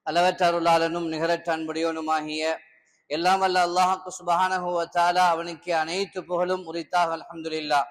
அளவற்ற அருளாளனும் நிகரற்ற அன்புடையோனுமாகிய எல்லாம் வல்ல அல்லாஹ்வுக்கு சுப்ஹானஹு வ தஆலா அவனுக்கு அனைத்து புகழும் உரித்தாக. அல்ஹம்துலில்லாஹ்.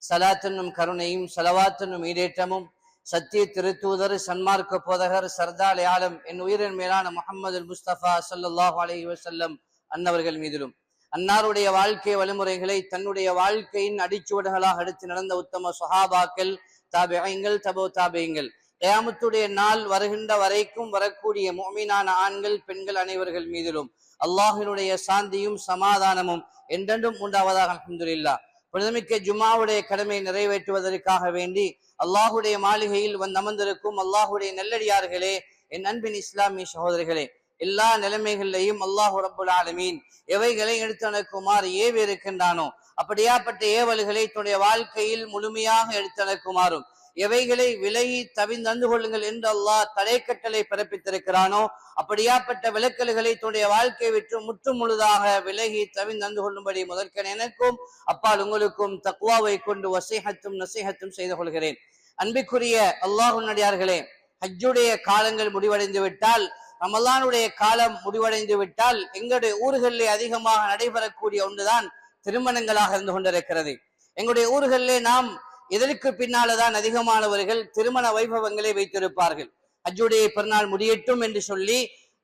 ஸலாத்துன்னும் கருணையும் ஸலவாத்துன்னும் ஈடேற்றமும் சத்திய திருத்தூதர் சன்மார்க்க போதகர் சர்தார் ஆலம் என் உயிரின் மேலான முஹம்மது முஸ்தபா ஸல்லல்லாஹு அலைஹி வஸல்லம் அன்னவர்கள் மீதிலும் அன்னாருடைய வாழ்க்கை வழிமுறைகளை தன்னுடைய வாழ்க்கையின் அடிச்சுவடுகளாக எடுத்து நடந்த உத்தம சஹாபாக்கள், தாபிஈன்கள், தபோ தாபிஈன்கள், கியாமத்துடைய நாள் வருகின்ற வரைக்கும் வரக்கூடிய முஃமினான ஆண்கள் பெண்கள் அனைவர்கள் மீதிலும் அல்லாஹ்வினுடைய சாந்தியும் சமாதானமும் என்றென்றும் உண்டாவதாக. அல்ஹம்துலில்லாஹ். புனிதமிக்க ஜும்ஆவுடைய கடமை நிறைவேற்றுவதற்காக வேண்டி அல்லாஹுடைய மாளிகையில் வந்து அமர்ந்திருக்கும் அல்லாஹுடைய நல்லடியார்களே, என் அன்பின் இஸ்லாமிய சகோதரிகளே, எல்லா நிலைமைகளிலையும் அல்லாஹு ரப்புல் ஆலமீன் எவைகளை எடுத்து நடக்குமாறு ஏவி இருக்கின்றானோ அப்படியாப்பட்ட ஏவல்களை தன்னுடைய வாழ்க்கையில் முழுமையாக எடுத்து நடக்குமாறும், எவைகளை விலகி தவிர்ந்து கொள்ளுங்கள் என்று அல்லாஹ் தடை கட்டளை பிறப்பித்திருக்கிறானோ அப்படியாப்பட்ட விலக்கல்களை தன்னுடைய வாழ்க்கை விட்டு முற்றும் முழுதாக விலகி தவிர்ந்து கொள்ளும்படி முதற்கன் எனக்கும் அப்பால் உங்களுக்கும் தக்வாவை கொண்டு வசீஹத்தும் நசீஹத்தும் செய்து கொள்கிறேன். அன்பிற்குரிய அல்லாஹ்வின் அடியார்களே, ஹஜ்ஜுடைய காலங்கள் முடிவடைந்து விட்டால், ரமலானுடைய காலம் முடிவடைந்து விட்டால், எங்களுடைய ஊர்களிலே அதிகமாக நடைபெறக்கூடிய ஒன்றுதான் திருமணங்களாக இருந்து கொண்டிருக்கிறது. எங்களுடைய ஊர்களிலே நாம் இதற்கு பின்னால்தான் அதிகமானவர்கள் திருமண வைபவங்களை வைத்திருப்பார்கள். ஹஜ்ஜுடைய பெருநாள் முடியட்டும் என்று சொல்லி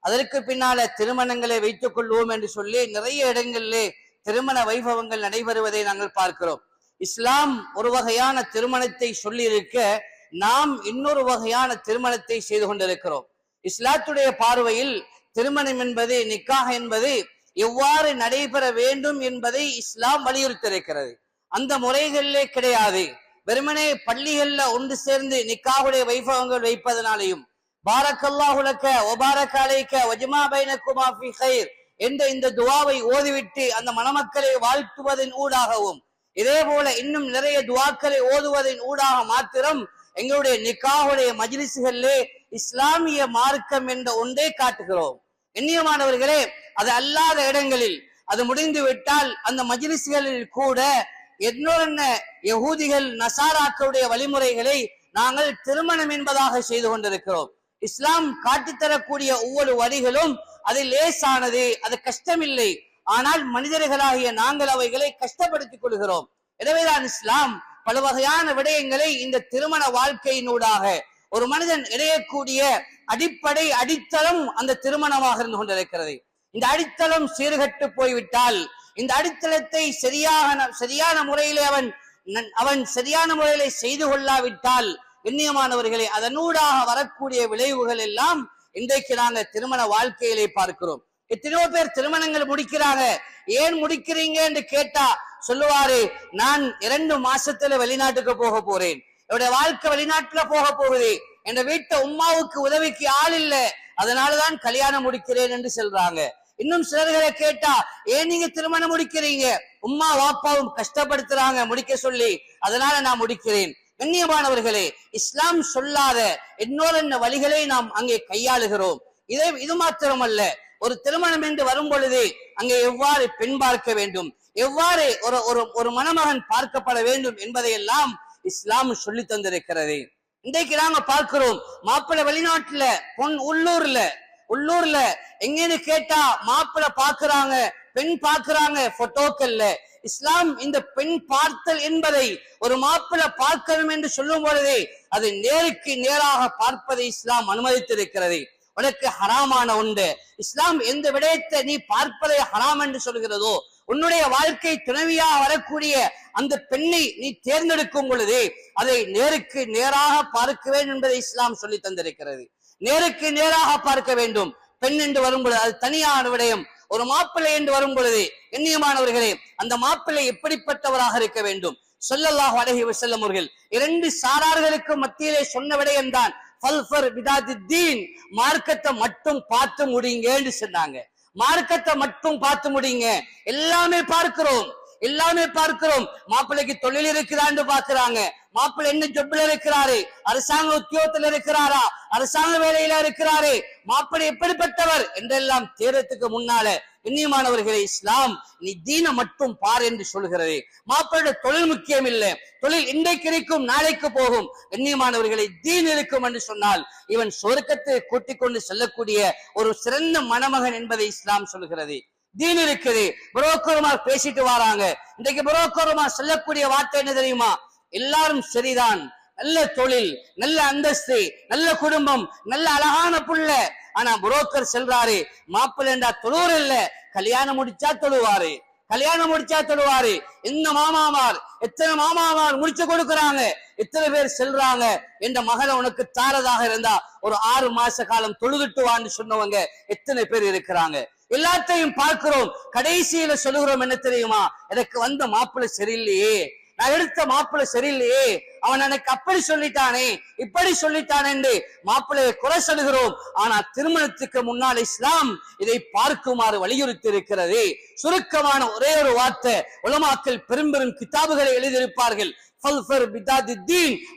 அதற்கு பின்னால திருமணங்களை வைத்துக் கொள்வோம் என்று சொல்லி நிறைய இடங்களிலே திருமண வைபவங்கள் நடைபெறுவதை நாங்கள் பார்க்கிறோம். இஸ்லாம் ஒரு வகையான திருமணத்தை சொல்லி இருக்க, நாம் இன்னொரு வகையான திருமணத்தை செய்து கொண்டிருக்கிறோம். இஸ்லாத்துடைய பார்வையில் திருமணம் என்பது, நிக்காஹ் என்பது எவ்வாறு நடைபெற வேண்டும் என்பதை இஸ்லாம் வலியுறுத்தியிருக்கிறது. அந்த முறைகளிலே கிடையாது. வெறுமனே பள்ளிகள்ல ஒன்று சேர்ந்து நிக்காஹுடைய வைபவங்கள் வைப்பதனாலையும் பாரக்கல்லாஹு லக வ பாரக அலைக வஜ்மா பைனகுமா ஃபீ கைர் என்ற இந்த துஆவை ஓதிவிட்டு அந்த மணமக்களை வாழ்த்துவதன் ஊடாகவும், இதே போல இன்னும் நிறைய துஆக்களை ஓதுவதன் ஊடாக மாத்திரம் எங்களுடைய நிக்காஹுடைய மஜ்லிஸ்களிலே இஸ்லாமிய மார்க்கம் என்ற ஒன்றே காட்டுகிறோம். கண்ணியமானவர்களே, அது அல்லாத இடங்களில் அது முடிந்து விட்டால் அந்த மஜ்லிஸ்களில் கூட என்ன யகூதிகள் நசாராக்களுடைய வழிமுறைகளை நாங்கள் திருமணம் என்பதாக செய்து கொண்டிருக்கிறோம். இஸ்லாம் காட்டித்தரக்கூடிய ஒவ்வொரு வழிகளும் அது லேசானது, அது கஷ்டமில்லை. ஆனால் மனிதர்களாகிய நாங்கள் அவைகளை கஷ்டப்படுத்திக் கொள்கிறோம். எனவேதான் இஸ்லாம் பல வகையான விடயங்களை இந்த திருமண வாழ்க்கையினூடாக ஒரு மனிதன் இடையக்கூடிய அடிப்படை அடித்தளம் அந்த திருமணமாக இருந்து கொண்டிருக்கிறது. இந்த அடித்தளம் சீர்கட்டு போய்விட்டால், இந்த அடித்தளத்தை சரியான முறையிலே அவன் சரியான முறையிலே செய்து கொள்ளாவிட்டால், கண்ணியமானவர்களே, அதனூடாக வரக்கூடிய விளைவுகள் எல்லாம் இன்றைக்கு நாங்கள் திருமண வாழ்க்கையிலே பார்க்கிறோம். எத்தனையோ பேர் திருமணங்கள் முடிக்கிறாங்க. ஏன் முடிக்கிறீங்க என்று கேட்டா சொல்லுவாரு, நான் 2 மாசத்துல வெளிநாட்டுக்கு போக போறேன், என்னுடைய வாழ்க்கை வெளிநாட்டுல போக போகுது, என் வீட்டை உம்மாவுக்கு உதவிக்கு ஆள் இல்ல, அதனாலதான் கல்யாணம் முடிக்கிறேன் என்று சொல்றாங்க. இன்னும் சிலர்களை கேட்டா, ஏன் நீங்க திருமணம் முடிக்கிறீங்க, உம்மா வாப்பாவும் கஷ்டப்படுத்துறாங்க முடிக்க சொல்லி, அதனால நான் முடிக்கிறேன். கண்ணியமானவர்களே, இஸ்லாம் சொல்லாத இன்னொரு வழிகளை நாம் அங்கே கையாளுகிறோம். இது மாத்திரமல்ல, ஒரு திருமணம் என்று வரும் பொழுது அங்கே எவ்வாறு பெண் பார்க்க வேண்டும், எவ்வாறு ஒரு மணமகன் பார்க்கப்பட வேண்டும் என்பதையெல்லாம் இஸ்லாம் சொல்லி தந்திருக்கிறது. இன்றைக்கு நாங்க பார்க்கிறோம், மாப்பிள்ளை வெளிநாட்டுல, பொன் உள்ளூர்ல எங்கன்னு கேட்டா மாப்பிள்ளை பாக்குறாங்க, பெண் பாக்குறாங்க போட்டோக்கள்ல. இஸ்லாம் இந்த பெண் பார்த்தல் என்பதை ஒரு மாப்பிள்ளை பார்க்கணும் என்று சொல்லும் பொழுதே அது நேருக்கு நேராக பார்ப்பதை இஸ்லாம் அனுமதித்திருக்கிறது. உனக்கு ஹராமான உண்டு, இஸ்லாம் எந்த விடயத்தை நீ பார்ப்பதை ஹராம் என்று சொல்கிறதோ, உன்னுடைய வாழ்க்கை துணைவியாக வரக்கூடிய அந்த பெண்ணை நீ தேர்ந்தெடுக்கும் பொழுது அதை நேருக்கு நேராக பார்க்க வேண்டும் என்பதை இஸ்லாம் சொல்லி தந்திருக்கிறது. நேருக்கு நேராக பார்க்க வேண்டும். பெண் என்று வரும் பொழுது அது தனியான விடயம். ஒரு மாப்பிள்ளை என்று வரும் பொழுது கண்ணியமானவர்களே, அந்த மாப்பிள்ளை எப்படிப்பட்டவராக இருக்க வேண்டும்? ஸல்லல்லாஹு அலைஹி வஸல்லம் அவர்கள் 2 சாரார்களுக்கு மத்தியிலே சொன்ன விடயம் தான் மார்க்கத்தை மட்டும் பார்த்து முடிங்க என்று சொன்னாங்க. மார்க்கத்தை மட்டும் பார்த்து முடிங்க. எல்லாமே பார்க்கிறோம். மாப்பிள்ளைக்கு தொழில் இருக்கிறான்னு பாக்குறாங்க, மாப்பிள்ளை என்ன ஜொப்ல இருக்கிறாரு, அரசாங்க உத்தியோகத்தில் இருக்கிறாரா, அரசாங்க வேலையில இருக்கிறாரு, மாப்பிள்ளை எப்படிப்பட்டவர் என்றெல்லாம் தேர்றதுக்கு முன்னால கண்ணியமானவர்களே, இஸ்லாம் நீ தீன மட்டும் பார் என்று சொல்கிறது. மாப்பிள்ளை தொழில் முக்கியம் இல்லை, தொழில் இன்றைக்கு இருக்கும் நாளைக்கு போகும். கண்ணியமானவர்களை, தீன் இருக்கும் என்று சொன்னால் இவன் சொர்க்கத்தை கூட்டிக் கொண்டு செல்லக்கூடிய ஒரு சிறந்த மணமகன் என்பதை இஸ்லாம் சொல்கிறது. தீன் இருக்குது. புரோக்கருமார் பேசிட்டு வராங்க. இன்றைக்கு புரோக்கருமார் சொல்லக்கூடிய வார்த்தை என்ன தெரியுமா? எல்லாரும் சரிதான், நல்ல தொழில், நல்ல அந்தஸ்து, நல்ல குடும்பம், நல்ல அழகான புள்ள. ஆனா புரோக்கர் செல்றாரு, மாப்பிள்ளை என்றா தொழுவர் இல்ல, கல்யாணம் முடிச்சா தொழுவாரு, கல்யாணம் முடிச்சா தொழுவாரு. இந்த மாமாமார், எத்தனை மாமாமார் முடிச்சு கொடுக்கறாங்க, எத்தனை பேர் செல்றாங்க. என்ற மகளை உனக்கு தாரதாக இருந்தா ஒரு 6 மாச காலம் தொழுதுட்டுவான்னு சொன்னவங்க எத்தனை பேர் இருக்கிறாங்க. எல்லாத்தையும் பார்க்கிறோம். கடைசியில சொல்லுகிறோம் என்ன தெரியுமா? எனக்கு வந்த மாப்பிள்ளை சரியில்லையே, நான் எடுத்த மாப்பிள்ளை சரியில்லையே, அவன் எனக்கு அப்படி சொல்லிட்டானே இப்படி சொல்லிட்டானே என்று மாப்பிள்ளையை குறை சொல்லுகிறோம். ஆனா திருமணத்துக்கு முன்னால் இஸ்லாம் இதை பார்க்குமாறு வலியுறுத்தி இருக்கிறது. சுருக்கமான ஒரே ஒரு வார்த்தை, உலமாக்கள் பெரும் பெரும் கிதாபுகளை எழுதியிருப்பார்கள்.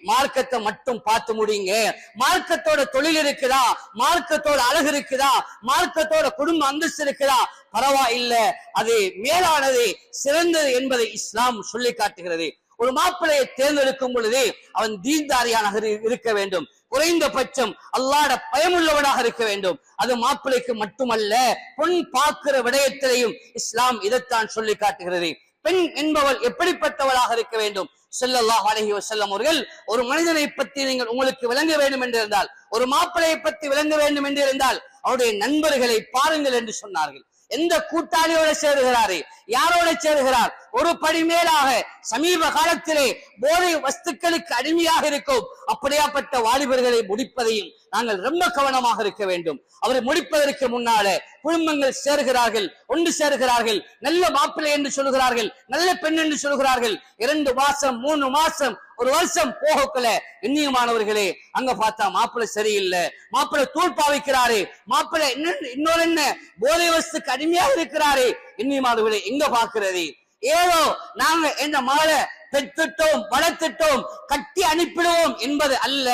மார்க்கத்தை மட்டும் பார்த்து முடியுங்க. மார்க்கத்தோட தொழில் இருக்குதா, மார்க்கத்தோட அழகு இருக்குதா, மார்க்கத்தோட குடும்ப அந்தஸ்து இருக்குதா, பரவாயில்லை, அது மேலானது, சிறந்தது என்பதை இஸ்லாம் சொல்லி காட்டுகிறது. ஒரு மாப்பிள்ளையை தேர்ந்தெடுக்கும் பொழுது அவன் தீன்தாரியாக இருக்க வேண்டும். குறைந்தபட்சம் அல்லாஹ்ட பயமுள்ளவனாக இருக்க வேண்டும். அது மாப்பிள்ளைக்கு மட்டுமல்ல, பொன் பார்க்கிற விடயத்திலையும் இஸ்லாம் இதைத்தான் சொல்லி காட்டுகிறது. பெண் என்பவள் எப்படிப்பட்டவளாக இருக்க வேண்டும்? ஸல்லல்லாஹு அலைஹி வஸல்லம் அவர்கள் ஒரு மனிதனை பற்றி நீங்கள் உங்களுக்கு விளங்க வேண்டும் என்று இருந்தால், ஒரு மாப்பிள்ளையை பற்றி விளங்க வேண்டும் என்று இருந்தால் அவருடைய நண்பர்களை பாருங்கள் என்று சொன்னார்கள். எந்த கூட்டாளியோட சேருகிறாரு, யாரோட சேருகிறார்? ஒரு படி மேலாக சமீப காலத்திலே போதை வஸ்துக்களுக்கு அடிமையாக இருக்கும் அப்படியாப்பட்ட வாலிபர்களை முடிப்பதையும் நாங்கள் ரொம்ப கவனமாக இருக்க வேண்டும். அவரை முடிப்பதற்கு முன்னால குடும்பங்கள் சேருகிறார்கள், ஒன்று சேருகிறார்கள், நல்ல மாப்பிள்ளை என்று சொல்கிறார்கள், நல்ல பெண் என்று சொல்கிறார்கள். 2 மாசம் 3 மாசம் ஒரு வருஷம் போகக்குள்ள எண்ணியமானவர்களே, அங்க பார்த்தா மாப்பிள்ளை சரியில்லை, மாப்பிள்ளை தூள் பாவிக்கிறாரு, மாப்பிள்ளை இன்னொரு என்ன போதை வஸ்துக்கு அடிமையாக இருக்கிறாரு. எண்ணியமானவர்களே, எங்க பார்க்கிறது? ஏதோ நாங்க என்ற மகளை பெற்றுட்டோம், வளர்த்துட்டோம், கட்டி அனுப்பிடுவோம் என்பது அல்ல,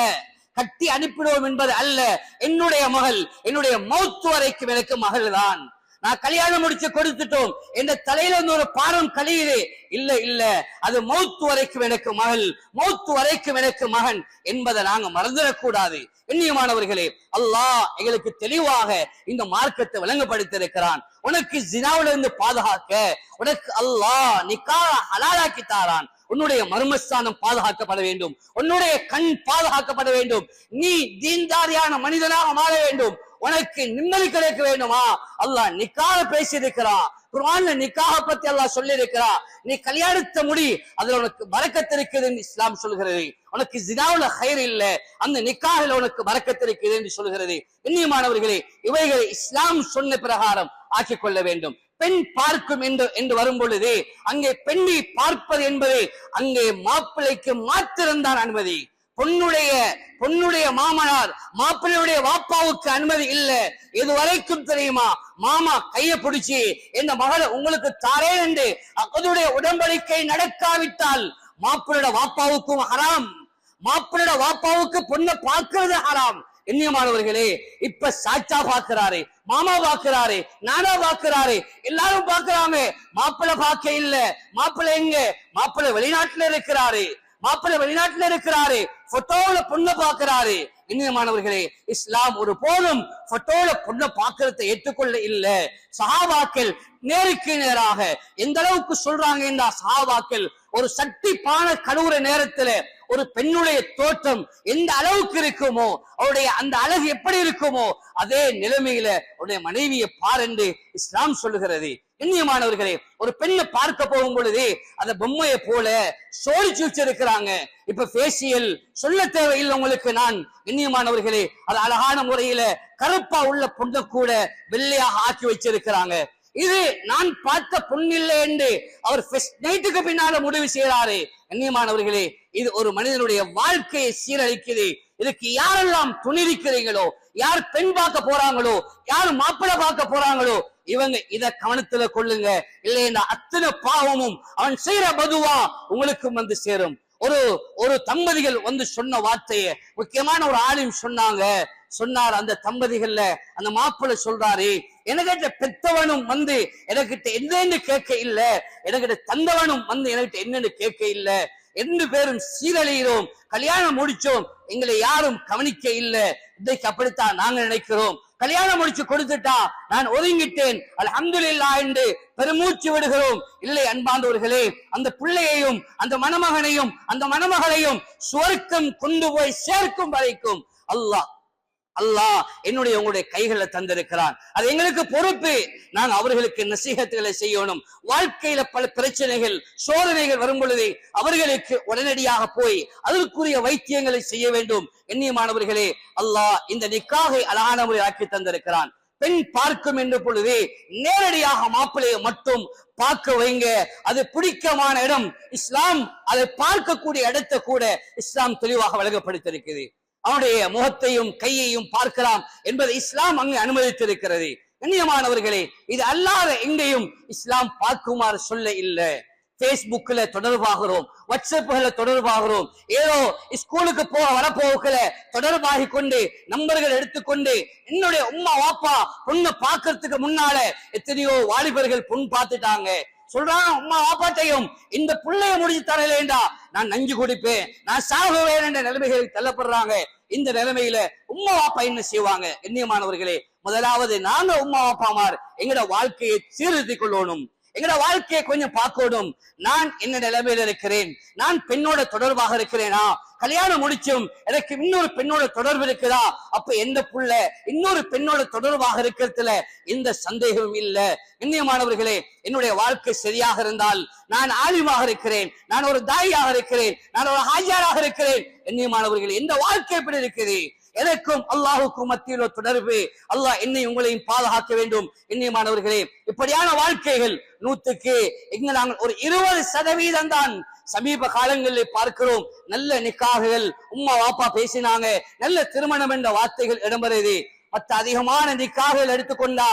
கட்டி அனுப்பிடுவோம் என்பது அல்ல. என்னுடைய மகள் என்னுடைய மௌத்து வரைக்கும் எனக்கு மகள் தான். நான் கல்யாணம் முடிச்சு கொடுத்துட்டோம், என்ற தலையில இருந்து ஒரு பாரம் கழியுது, இல்ல இல்ல, அது மௌத்து வரைக்கும் எனக்கு மகள், மௌத்து வரைக்கும் எனக்கு மகன் என்பதை நாங்க மறந்துடக்கூடாது. கண்ணியமானவர்களே, அல்லாஹ் எங்களுக்கு தெளிவாக இந்த மார்க்கத்தை விளங்கப்படுத்தியிருக்கிறான். உனக்கு ஜினாவில இருந்து பாதுகாக்க உனக்கு அல்லாஹ் நிக்காஹ் ஹலாலாக்கி தாரான். உன்னுடைய மர்மஸ்தானம் பாதுகாக்கப்பட வேண்டும், உன்னுடைய கண் பாதுகாக்கப்பட வேண்டும், நீ தீன்தாரியான மனிதனாக மாற வேண்டும், உனக்கு நிம்மதி கிடைக்க வேண்டுமா? அல்லாஹ் நிக்காஹ பேசி இருக்கிறான். குர்ஆன்ல நிக்காஹ பத்தி அல்லாஹ் சொல்லி இருக்கிறான். நீ கல்யாணத்தை முடி, அதுல உனக்கு பரக்கத் இருக்குது என்று இஸ்லாம் சொல்கிறது. உனக்கு ஜினாவுல ஹைர் இல்ல, அந்த நிக்காஹில உனக்கு பரக்கத் இருக்குது என்று சொல்கிறது. கண்ணியமானவர்களே, இவைகளை இஸ்லாம் சொன்ன பிரகாரம் ஆக்கிக் கொள்ள வேண்டும். பெண் பார்க்கும் என்று வரும் பொழுது அங்கே பெண்ணை பார்ப்பது என்பது அங்கே மாப்பிள்ளைக்கு மாத்திரம்தான் அனுமதி. பொண்ணுடைய மாமனார் மாப்பிள்ளையுடைய வாப்பாவுக்கு அனுமதி இல்ல. இது வரைக்கும் தெரியுமா? மாமா கைய பிடிச்சி என்ற மகளை உங்களுக்கு தாரேன் என்று அதனுடைய உடன்படிக்கை நடக்காவிட்டால் மாப்பிள்ளையோட வாப்பாவுக்கும் ஹராம், மாப்பிள்ளையோட வாப்பாவுக்கு பொண்ணை பார்க்கிறது ஹராம். எண்ணியமானவர்களே, இப்ப சாச்சா பாக்குறாரு, மாமா பாக்குறாரு, நானா பாக்குறாரு, எல்லாரும் பாக்குறாங்க. மாப்பிள்ளை பார்க்க இல்ல. மாப்பிள்ளை எங்க? மாப்பிள்ளை வெளிநாட்டுல இருக்கிறாரு, மாப்பிள்ளை வெளிநாட்டுல இருக்கிறாரு, போட்டோல பொண்ணை பாக்குறாரு. இனியமானவர்களே, இஸ்லாம் ஒரு போதும் போட்டோல பொண்ணை பாக்குறதை ஏற்றுக்கொள்ள இல்ல. சஹாபாக்கள் நேருக்கு நேராக எந்த அளவுக்கு சொல்றாங்க என்றா, சஹாபாக்கள் ஒரு சட்டி பானை கழுவுற நேரத்துல ஒரு பெண்ணுடைய தோற்றம் எந்த அளவுக்கு இருக்குமோ, அவருடைய அந்த அழகு எப்படி இருக்குமோ, அதே நிலைமையில அவருடைய மனைவியை பார் என்று இஸ்லாம் சொல்லுகிறது. கண்ணியமானவர்களே, ஒரு பெண்ணை பார்க்க போகும் பொழுது அந்த பொம்மையை போல சோடிச்சு வச்சிருக்கிறாங்க. இப்ப ஃபேஷியல் சொல்ல தேவையில்லை உங்களுக்கு. நான் கண்ணியமானவர்களே, அது அழகான முறையில கருப்பா உள்ள பொண்ணை கூட வெள்ளையாக ஆக்கி வச்சிருக்கிறாங்க. இது நான் பார்த்த பொண்ணில்லை என்று அவர் நைட்டுக்கு பின்னால முடிவு செய்யறாரு. கண்ணியமானவர்களே, இது ஒரு மனிதனுடைய வாழ்க்கையை சீரழிக்குது. இதுக்கு யாரெல்லாம் துணிக்கிறீங்களோ, யார் பெண் பார்க்க போறாங்களோ, யார் மாப்பிள்ளை பார்க்க போறாங்களோ, இவங்க இத கவனத்துல கொள்ளுங்க. இல்லைன்னா அத்தனை பாவமும் அவன் செய்யற பதுவா உங்களுக்கும் வந்து சேரும். ஒரு தம்பதிகள் வந்து சொன்ன வார்த்தையை முக்கியமான ஒரு ஆலிம் சொன்னாங்க. சொன்னார். அந்த தம்பதிகள்ல அந்த மாப்பிள்ளை சொல்றாரு, எனக்கிட்ட பெத்தவனும் வந்து எனக்கிட்ட என்னன்னு கேட்க இல்ல, எனக்கிட்ட தந்தவனும் வந்து எனக்கிட்ட என்னன்னு கேட்க இல்ல, 2 பேரும் சீரழிகிறோம், கல்யாணம் முடிச்சோம், எங்களை யாரும் கவனிக்க இல்ல. இன்றைக்கு அப்படித்தான் நாங்க நினைக்கிறோம். கல்யாணம் முடிச்சு கொடுத்துட்டா நான் ஒதுங்கிட்டேன் அல்ஹம்துலில்லாஹ் என்று பெருமூச்சு விடுகிறோம். இல்லை அன்பாண்டவர்களே, அந்த பிள்ளையையும் அந்த மணமகனையும் அந்த மணமகளையும் சுவர்க்கம் கொண்டு போய் சேர்க்கும் வரைக்கும் அல்லாஹ் என்னுடைய உங்களுடைய கைகளை தந்திருக்கிறான். அது எங்களுக்கு பொறுப்பு. நான் அவர்களுக்கு நசீஹத்துகளை செய்யணும். வாழ்க்கையில பல பிரச்சனைகள் சோதனைகள் வரும் பொழுது அவர்களுக்கு உடனடியாக போய் அதற்குரிய வைத்தியங்களை செய்ய வேண்டும். எண்ணியமானவர்களே, அல்லாஹ் இந்த நிக்காகை அழகான முறை ஆக்கி தந்திருக்கிறான். பெண் பார்க்கும் என்ற பொழுது நேரடியாக மாப்பிள்ளையை மட்டும் பார்க்க வைங்க. அது பிடிக்கமான இடம். இஸ்லாம் அதை பார்க்கக்கூடிய இடத்தை கூட இஸ்லாம் தெளிவாக வழங்கப்படுத்திருக்கிறது. அவனுடைய முகத்தையும் கையையும் பார்க்கலாம் என்பதை இஸ்லாம் அங்கு அனுமதித்திருக்கிறது. கண்ணியமானவர்களே, இது அல்லாத எங்கேயும் இஸ்லாம் பார்க்குமாறு சொல்ல இல்லை. பேஸ்புக்ல தொடர்பாகிறோம், வாட்ஸ்அப்ல தொடர்பாகிறோம், ஏதோ ஸ்கூலுக்கு வரப்போகல தொடர்பாகி கொண்டு நம்பர்கள் எடுத்துக்கொண்டு என்னுடைய உம்மா வாப்பா பொண்ணை பார்க்கறதுக்கு முன்னால எத்தனையோ வாலிபர்கள் பொண்ணு பார்த்துட்டாங்க. சொல்றான், உம்மா வாப்பாட்டையும் இந்த பிள்ளைய முடிச்சு தரலேண்டா நான் நஞ்சு குடிப்பேன், நான் சாகுவேன் என்ற நிலைமைகளுக்கு தள்ளப்படுறாங்க. இந்த நிலைமையில உம்மா வாப்பா என்ன செய்வாங்க? கண்ணியமானவர்களே, முதலாவது நாங்க உம்மா வாப்பாமார் எங்கட வாழ்க்கையை சீர்திருத்திக் கொள்ளணும். எங்கட வாழ்க்கையை கொஞ்சம் பார்க்கணும். நான் என்ன நிலைமையில இருக்கிறேன்? நான் பெண்ணோட தொடர்பாக இருக்கிறேனா? கல்யாணம் முடிச்சும் எனக்கு இன்னொரு பெண்ணோட தொடர்பு இருக்குதா? அப்ப எந்த புள்ள இன்னொரு பெண்ணோட தொடர்பாக இருக்கிறதுல எந்த சந்தேகமும் இல்ல. கண்ணியமானவர்களே, என்னுடைய வாழ்க்கை சரியாக இருந்தால் நான் ஆலிமாக இருக்கிறேன், நான் ஒரு தாயாக இருக்கிறேன், நான் ஒரு ஹாஜியாராக இருக்கிறேன். கண்ணியமானவர்களே, இந்த வாழ்க்கை எப்படி இருக்குது? எனக்கும் அல்லாஹுக்கும் மத்தியிலோ தொடர்பு. அல்லாஹ் என்னை உங்களையும் பாதுகாக்க வேண்டும். கண்ணியமானவர்களே, இப்படியான வாழ்க்கைகள் 100க்கு நாங்கள் ஒரு 20% தான் சமீப காலங்களில் பார்க்கிறோம். நல்ல நிக்காகுகள், உம்மா வாப்பா பேசினாங்க, நல்ல திருமணம் என்ற வார்த்தைகள் இடம்பெறுது. மற்ற அதிகமான நிக்காகுகள் எடுத்துக்கொண்டா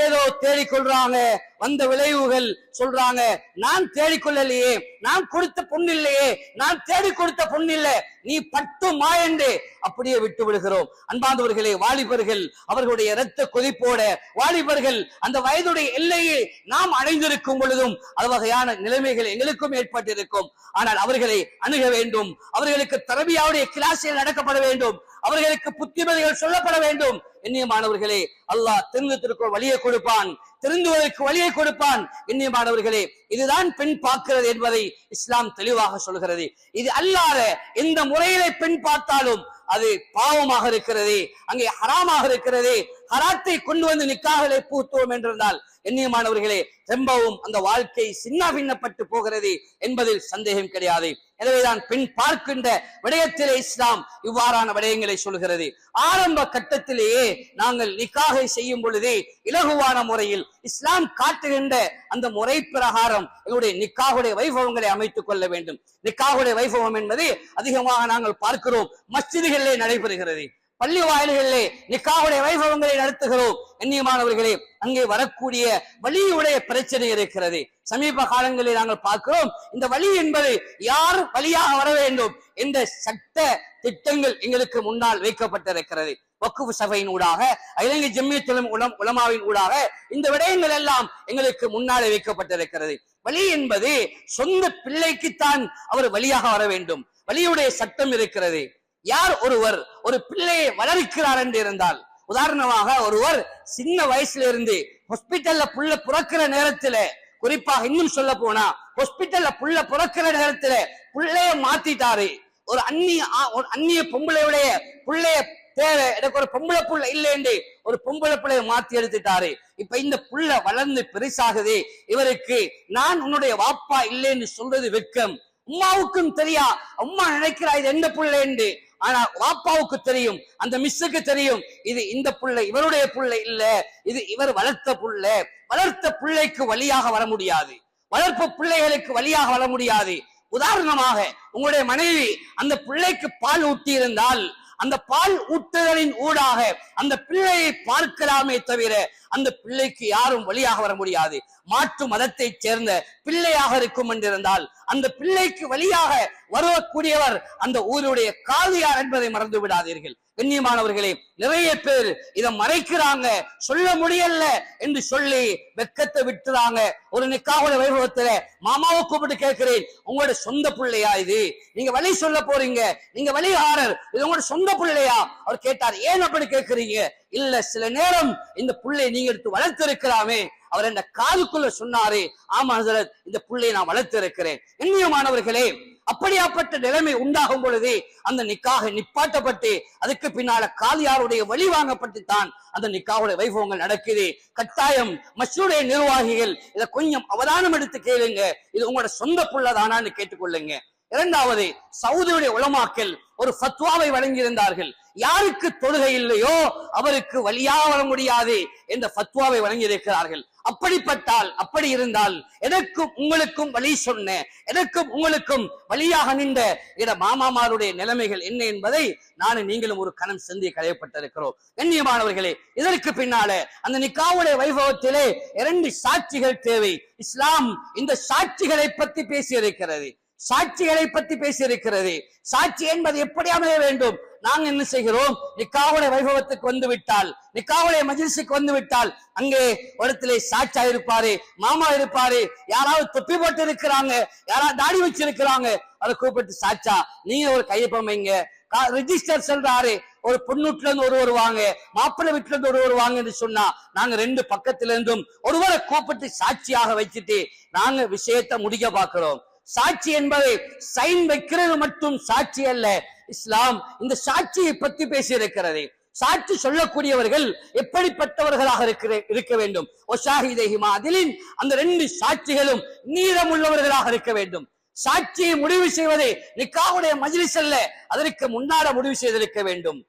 ஏதோ தேடிக்கொள்றாங்க. வந்த விளைவுகள் சொல்றாங்க, நான் தேடிக்கொள்ளலையே, நான் கொடுத்த பொண்ணு இல்லையே, நான் தேடி கொடுத்த பொண்ணு இல்ல, நீ பட்டு மாயண்டு அப்படியே விட்டு விடுகிறோம். அன்பாந்தவர்களே, வாலிபர்கள் அவர்களுடைய இரத்த கொதிப்போட வாலிபர்கள் அந்த வயதுடைய எல்லையை நாம் அடைந்திருக்கும் பொழுதும் அது வகையான நிலைமைகள் எங்களுக்கும் ஏற்பட்டிருக்கும். ஆனால் அவர்களை அணுக வேண்டும். அவர்களுக்கு தரபியாவுடைய கிளாஸில் நடக்கப்பட வேண்டும். அவர்களுக்கு புத்திமதிகள் சொல்லப்பட வேண்டும். எண்ணியமானவர்களே, அல்லாஹ் திருந்தத்திற்கு வழியை கொடுப்பான், திருந்துவதற்கு வழியை கொடுப்பான். எண்ணியமானவர்களே, இதுதான் பெண் பார்க்கிறது என்பதை இஸ்லாம் தெளிவாக சொல்கிறது. இது அல்லாத எந்த முறையிலே பெண் பார்த்தாலும் அது பாவமாக இருக்கிறது, அங்கே ஹராமாக இருக்கிறது. ஹராத்தை கொண்டு வந்து நிக்காகளை பூத்துவோம் என்றிருந்தால் எண்ணியமானவர்களே, ரொம்பவும் அந்த வாழ்க்கை சின்ன பின்னப்பட்டு போகிறது என்பதில் சந்தேகம் கிடையாது. எனவேதான் பெண் பார்க்கின்ற விடயத்திலே இஸ்லாம் இவ்வாறான விடயங்களை சொல்கிறது. ஆரம்ப கட்டத்திலேயே நாங்கள் நிக்காகை செய்யும் பொழுது இலகுவான முறையில் இஸ்லாம் காட்டுகின்ற அந்த முறை பிரகாரம் எங்களுடைய நிக்காகுடைய வைபவங்களை அமைத்துக் கொள்ள வேண்டும். நிக்காகுடைய வைபவம் என்பது அதிகமாக நாங்கள் பார்க்கிறோம், மஸ்ஜிதுகளிலே நடைபெறுகிறது, பள்ளி வாயில்களிலே நிக்காவுடைய வைபவங்களை நடத்துகிறோம். எண்ணியமானவர்களே, அங்கே வரக்கூடிய வலியுடைய பிரச்சனை இருக்கிறது. சமீப காலங்களில் நாங்கள் பார்க்கிறோம், இந்த வலி என்பது யார் வழியாக வர வேண்டும் என்ற சட்ட திட்டங்கள் எங்களுக்கு முன்னால் வைக்கப்பட்டிருக்கிறது. வக்ஃப் சபையின் ஊடாக, இலங்கை ஜம்மியத்துல் உலமாவின் ஊடாக இந்த விடயங்கள் எல்லாம் எங்களுக்கு முன்னாலே வைக்கப்பட்டிருக்கிறது. வலி என்பது சொந்த பிள்ளைக்குத்தான் அவர் வழியாக வர வேண்டும். வலியுடைய சட்டம் இருக்கிறது. யார் ஒருவர் ஒரு பிள்ளையை வளர்க்கிறார் என்று இருந்தால், உதாரணமாக ஒருவர் சின்ன வயசுல இருந்து ஹாஸ்பிட்டல்ல புள்ள பிறக்கிற நேரத்துல, குறிப்பாக இன்னும் சொல்ல போனா ஹாஸ்பிட்டல்ல புள்ள பிறக்கிற நேரத்துல பிள்ளைய மாத்திட்டாரு. ஒரு அந்நிய பொம்பளையுடைய பிள்ளைய தேவை, எனக்கு ஒரு பொம்பளை புள்ள இல்லைன்னு ஒரு பொம்பளை பிள்ளைய மாத்தி எடுத்துட்டாரு. இப்ப இந்த புள்ள வளர்ந்து பெருசாகுது. இவருக்கு நான் உன்னுடைய வாப்பா இல்லைன்னு சொல்றது வெட்கம். உம்மாவுக்கும் தெரியா, உம்மா நினைக்கிறா இது எந்த புள்ளை என்று. ஆனா வாப்பாவுக்கு தெரியும், அந்த மிஸ்ஸுக்கு தெரியும், இது இந்த புள்ளை இவருடைய புள்ளை இல்ல, இது இவர் வளர்த்த புள்ளை. வளர்த்த பிள்ளைக்கு வழியாக வர முடியாது, வளர்ப்பு பிள்ளைகளுக்கு வழியாக வர முடியாது. உதாரணமாக உங்களுடைய மனைவி அந்த பிள்ளைக்கு பால் ஊட்டி இருந்தால் அந்த பால் ஊட்டுதலின் ஊடாக அந்த பிள்ளையை பார்க்கலாமே தவிர அந்த பிள்ளைக்கு யாரும் வழியாக வர முடியாது. மாற்று மதத்தை சேர்ந்த பிள்ளையாக இருக்கும் என்றிருந்தால் அந்த பிள்ளைக்கு வழியாக வரக்கூடியவர் அந்த ஊருடைய காதியார் என்பதை மறந்து விடாதீர்கள். கண்ணியமானவர்களே, நிறைய பேர் இதை மறைக்கிறாங்க, சொல்ல முடியல என்று சொல்லி வெக்கத்தை விட்டுறாங்க. ஒரு நிக்காஹுடைய வைபவத்துல மாமாவை கூப்பிட்டு கேட்கிறேன், உங்களோட சொந்த பிள்ளையா இது? நீங்க வழி சொல்ல போறீங்க, நீங்க வழிகாரர், இது உங்களோட சொந்த பிள்ளையா? அவர் கேட்டார், ஏன் அப்படி கேட்கிறீங்க? இல்ல, சில நேரம் இந்த பிள்ளை நீங்க எடுத்து வளர்த்து இருக்கலாமே. அவர் என்ன காதுக்குள்ள சொன்னாரு, ஆமா ஹசரத், இந்த பிள்ளையை நான் வளர்த்து இருக்கிறேன். கண்ணியமானவர்களே, அப்படியாப்பட்ட நிலைமை உண்டாகும் பொழுது அந்த நிக்காக நிப்பாட்டப்பட்டு அதுக்கு பின்னால காதியாருடைய வழி வாங்கப்பட்டு தான் அந்த நிக்காவுடைய வைபவங்கள் நடக்குது. கட்டாயம் மஸ்ஜிதுடைய நிர்வாகிகள் இதை கொஞ்சம் அவதானம் எடுத்து கேளுங்க, இது உங்களோட சொந்த புள்ளதானான்னு கேட்டுக்கொள்ளுங்க. இரண்டாவது, சவுதியுடைய உலமாக்கள் ஒரு ஃபத்வாவை வழங்கியிருந்தார்கள். யாருக்கு தொழுகை இல்லையோ அவருக்கு வழியாக வர முடியாது என்ற ஃபத்வாவை வழங்கியிருக்கிறார்கள். அப்படிப்பட்டால், அப்படி இருந்தால் எனக்கும் உங்களுக்கும் வழி சொன்ன, எனக்கும் உங்களுக்கும் வழியாக நின்ற இட மாமாமாருடைய நிலைமைகள் என்ன என்பதை நானும் நீங்களும் ஒரு கணம் சிந்தி களையப்பட்டிருக்கிறோம். கண்ணியமானவர்களே, இதற்கு பின்னால அந்த நிக்காவுடைய வைபவத்திலே 2 சாட்சிகள் தேவை. இஸ்லாம் இந்த சாட்சிகளை பற்றி பேசியிருக்கிறது. சாட்சி என்பது எப்படி அமைய வேண்டும்? நாங்க என்ன செய்கிறோம்? நிக்காவுடைய வைபவத்துக்கு வந்து விட்டால், நிக்காவுடைய மஜ்லிஸுக்கு வந்து விட்டால், அங்கே இடத்திலே சாட்சியா இருப்பாரு, மாமா இருப்பாரு, யாராவது தொப்பி போட்டு இருக்கிறாங்க, யாராவது தாடி வச்சிருக்கிறாங்க, அதை கூப்பிட்டு சாட்சா நீங்க ஒரு கையொப்பம் வைங்க, ரெஜிஸ்டர் சொல்றாரு, ஒரு பொண்ணூட்ல இருந்து ஒரு வருவாங்க, மாப்பிள்ளை வீட்டுல இருந்து ஒரு வருவாங்க என்று சொன்னா நாங்க 2 பக்கத்துல இருந்தும் ஒருவரை கூப்பிட்டு சாட்சியாக வச்சுட்டு நாங்க விஷயத்தை முடிக்க பார்க்கிறோம். சாட்சி என்பதை சைன் வைக்கிறது மட்டும் சாட்சி அல்ல. இஸ்லாம் இந்த சாட்சியை பற்றி பேசி இருக்கிறது. சாட்சி சொல்லக்கூடியவர்கள் எப்படிப்பட்டவர்களாக இருக்க வேண்டும்? அதிலின் அந்த 2 சாட்சிகளும் நீளமுள்ளவர்களாக இருக்க வேண்டும். சாட்சியை முடிவு செய்வதை நிக்காவுடைய மஜ்லிஸ் அல்ல, அதற்கு முன்னாட முடிவு செய்திருக்க வேண்டும்.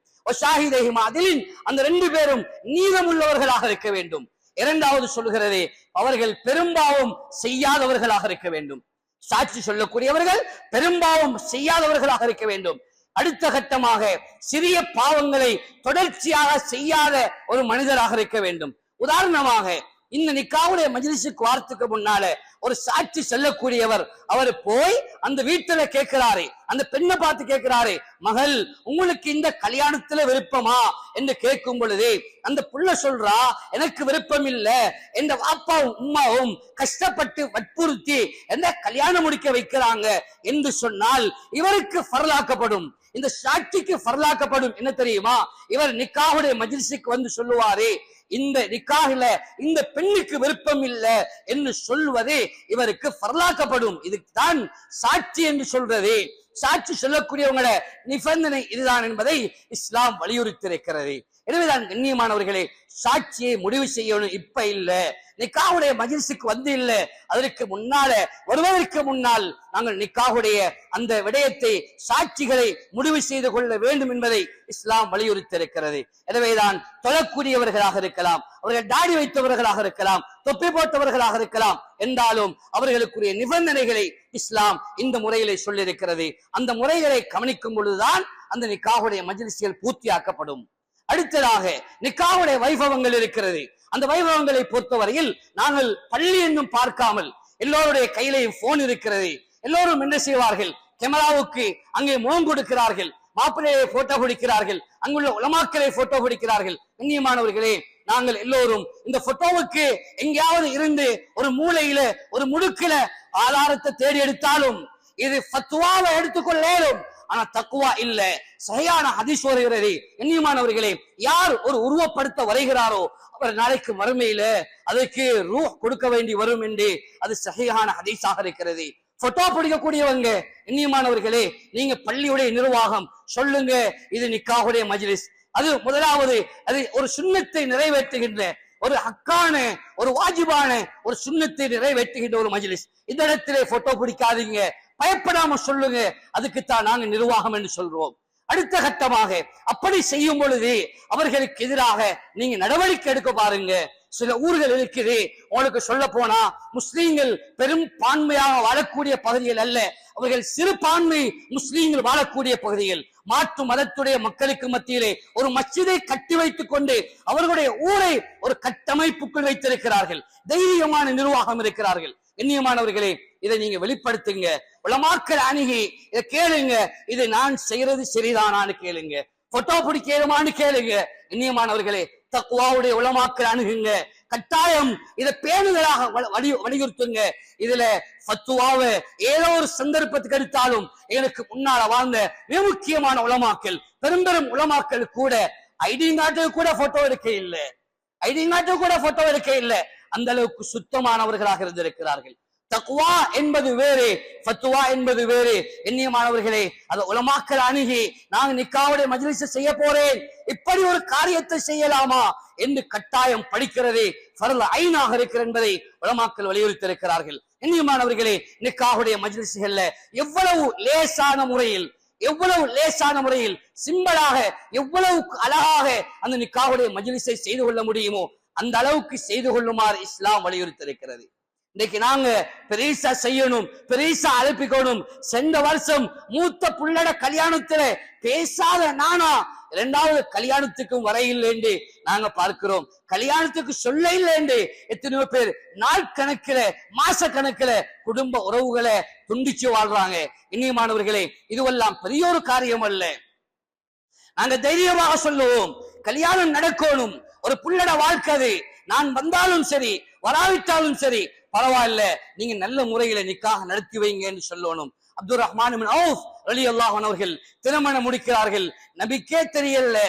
அதிலின் அந்த 2 பேரும் நீளமுள்ளவர்களாக இருக்க வேண்டும். இரண்டாவது சொல்கிறது, அவர்கள் பெரும்பாவம் செய்யாதவர்களாக இருக்க வேண்டும். சாட்சி சொல்லக்கூடியவர்கள் பெரும்பாவம் செய்யாதவர்களாக இருக்க வேண்டும். அடுத்த கட்டமாக சிறிய பாவங்களை தொடர்ச்சியாக செய்யாத ஒரு மனிதராக இருக்க வேண்டும். உதாரணமாக இந்த நிக்காவுடைய மஜ்லிஸுக்கு வாரத்துக்கு முன்னால ஒரு சாட்சி சொல்லக்கூடியவர் அவர் போய் அந்த வீட்டுல கேட்கிறாரு, அந்த பெண்ணை பார்த்து கேட்கிறாரு, மகள் உங்களுக்கு இந்த கல்யாணத்துல விருப்பமா என்று கேட்கும் பொழுது அந்த புள்ள சொல்றா, எனக்கு விருப்பம் இல்ல, எந்த வாப்பாவும் உம்மாவும் கஷ்டப்பட்டு வற்புறுத்தி என்ன கல்யாணம் முடிக்க வைக்கிறாங்க என்று சொன்னால் இவருக்கு ஃபர்லாக்கப்படும், இந்த சாட்சிக்கு ஃபர்லாக்கப்படும். என்ன தெரியுமா? இவர் நிக்காவுடைய மஜ்லிஸுக்கு வந்து சொல்லுவாரு, இந்த நிக்காஹ்ல இந்த பெண்ணுக்கு விருப்பம் இல்ல என்று சொல்வதே இவருக்கு ஃபர்லாக்கப்படும். இதுதான் சாட்சி என்று சொல்றது. சாட்சி சொல்லக்கூடியவங்கள நிபந்தனை இதுதான் என்பதை இஸ்லாம் வலியுறுத்தியிருக்கிறது. எனவேதான் கண்ணியமானவர்களே, சாட்சியை முடிவு செய்யணும். இப்ப இல்ல, நிக்காவுடைய மஜ்லிஸுக்கு வந்து இல்ல, அதற்கு முன்னால வருவதற்கு முன்னால் நாங்கள் நிக்காவுடைய அந்த விடயத்தை சாட்சிகளை முடிவு செய்து கொள்ள வேண்டும் என்பதை இஸ்லாம் வலியுறுத்தியிருக்கிறது. எனவேதான் தொழக்கூடியவர்களாக இருக்கலாம், அவர்கள் தாடி வைத்தவர்களாக இருக்கலாம், தொப்பி போட்டவர்களாக இருக்கலாம், என்றாலும் அவர்களுக்குரிய நிபந்தனைகளை இஸ்லாம் இந்த முறையிலே சொல்லியிருக்கிறது. அந்த முறைகளை கவனிக்கும் பொழுதுதான் அந்த நிக்காவுடைய மஜ்லிஸ்கள் பூர்த்தியாக்கப்படும். அடுத்ததாக நிக்காவுடைய வைபவங்கள் இருக்கிறது. அந்த வைபவங்களை பொறுத்தவரையில் நாங்கள் பள்ளி என்னும் பார்க்காமல் எல்லோருடைய கையிலையும் போன் இருக்கிறது. எல்லோரும் என்ன செய்வார்கள்? கேமராவுக்கு அங்கே முகம் கொடுக்கிறார்கள், மாப்பிள்ளையை போட்டோ பிடிக்கிறார்கள், அங்குள்ள உலமாக்களை போட்டோ பிடிக்கிறார்கள். கண்ணியமானவர்களே, நாங்கள் எல்லோரும் இந்த போட்டோவுக்கு எங்கேயாவது இருந்து ஒரு மூலையில ஒரு முடுக்கில ஆதாரத்தை தேடி எடுத்தாலும் இது ஃபத்வாவை எடுத்துக்கொள்ளேலும், ஆனா தக்குவா இல்ல. சஹீஹான ஹதீஸ் வருகிறது. கண்ணியமானவர்களே, யார் ஒரு உருவப்படுத்த வரைகிறாரோ அவர் நாளைக்கு மறுமையில அதற்கு ரூஹ் கொடுக்க வேண்டி வரும் என்று அது சஹீஹான ஹதீஸாக இருக்கிறது. போட்டோ பிடிக்கக்கூடியவங்க, கண்ணியமானவர்களே, நீங்க பள்ளியுடைய நிர்வாகம் சொல்லுங்க, இது நிக்காஹுடைய மஜ்லிஸ். அது முதலாவது, அது ஒரு சுன்னத்தை நிறைவேற்றுகின்ற ஒரு ஹக்கான ஒரு வாஜிபான ஒரு சுன்னத்தை நிறைவேற்றுகின்ற ஒரு மஜ்லிஸ். இந்த இடத்திலே போட்டோ பிடிக்காதீங்க, பயப்படாம சொல்லுங்க, அதுக்குத்தான் நாங்க நிர்வாகம் என்று சொல்றோம். அடுத்த கட்டமாக அப்படி செய்யும் பொழுது அவர்களுக்கு எதிராக நீங்க நடவடிக்கை எடுக்க பாருங்க. சில ஊர்கள் இருக்குது, உங்களுக்கு சொல்ல போனா முஸ்லீம்கள் பெரும் பான்மையாக வாழக்கூடிய பகுதிகள் அல்ல, அவர்கள் சிறுபான்மை முஸ்லீம்கள் வாழக்கூடிய பகுதிகள், மாற்று மதத்துடைய மக்களுக்கு மத்தியிலே ஒரு மஸ்ஜிதை கட்டி வைத்துக் கொண்டு அவர்களுடைய ஊரை ஒரு கட்டமைப்புக்குள் வைத்திருக்கிறார்கள். தைரியமான நிர்வாகம் இருக்கிறார்கள். கண்ணியமானவர்களே, இதை நீங்க வெளிப்படுத்துங்க. உலமாக்கள் அணுகி இதை கேளுங்க. இது நான் செய்யறது சரிதானான்னு கேளுங்க. போட்டோ பிடிக்கணுமான்னு கேளுங்க. கண்ணியமானவர்களே, தக்வாவுடைய உலமாக்கள் அணுகுங்க. கட்டாயம் இதை பேணுதலாக வலியுறுத்துங்க. இதுல ஃபத்வாவை ஏதோ ஒரு சந்தர்ப்பத்துக்கு எடுத்தாலும் எனக்கு முன்னால வாழ்ந்த மிக முக்கியமான உலமாக்கள், பெரும் உலமாக்கள் கூட ஐடி கார்டு கூட போட்டோ எடுக்க இல்லை. ஐடி கார்டு கூட போட்டோ எடுக்க இல்லை. அந்த அளவுக்கு சுத்தமானவர்களாக இருந்திருக்கிறார்கள். தக்வா என்பது வேறு, ஃபத்வா என்பது வேறு. கண்ணியமானவர்களே, அது உலமாக்கள் அணுகி நான் நிக்காவுடைய மஜ்லிஸ் செய்ய போறேன், இப்படி ஒரு காரியத்தை செய்யலாமா என்று கட்டாயம் படிக்கிறதே ஃபர்ல் ஐனாக இருக்கிற என்பதை உலமாக்கள் வலியுறுத்தி இருக்கிறார்கள். கண்ணியமானவர்களே, நிக்காவுடைய மஜ்லிஸ்கள்ல எவ்வளவு லேசான முறையில் சிம்பிளாக எவ்வளவு அழகாக அந்த நிக்காவுடைய மஜ்லிஸை செய்து கொள்ள முடியுமோ அந்த அளவுக்கு செய்து கொள்ளுமாறு இஸ்லாம் வலியுறுத்தி இருக்கிறது. இன்னைக்கு நாங்க பெரிசா செய்யணும், பெரிசா அழைப்பிக்கணும். சென்ற வருஷம் மூத்த புள்ளட கல்யாணத்துல பேசாத நானா 2வது கல்யாணத்துக்கும் வரையில்லை என்று நாங்க பார்க்கிறோம். கல்யாணத்துக்கு சொல்ல இல்லை என்று எத்தனையோ பேர் நாள் கணக்கில மாச கணக்கில குடும்ப உறவுகளை துண்டிச்சு வாழ்றாங்க. இனியமானவர்களே, இதுவெல்லாம் பெரிய ஒரு காரியம் அல்ல. நாங்க தைரியமாக சொல்லுவோம், கல்யாணம் நடக்கணும். ஒரு புள்ளட வாழ்க்கை, நான் வந்தாலும் சரி வராவிட்டாலும் சரி பரவாயில்ல, நீங்க நல்ல முறையில நிக்காக நடத்தி வைங்க என்று சொல்லணும். அப்துல் ரஹ்மான் இப்னு அவுஃப் ரலியல்லாஹு அன்ஹு அவர்கள் திருமணம் முடிக்கிறார்கள். நபிக்கே தெரியல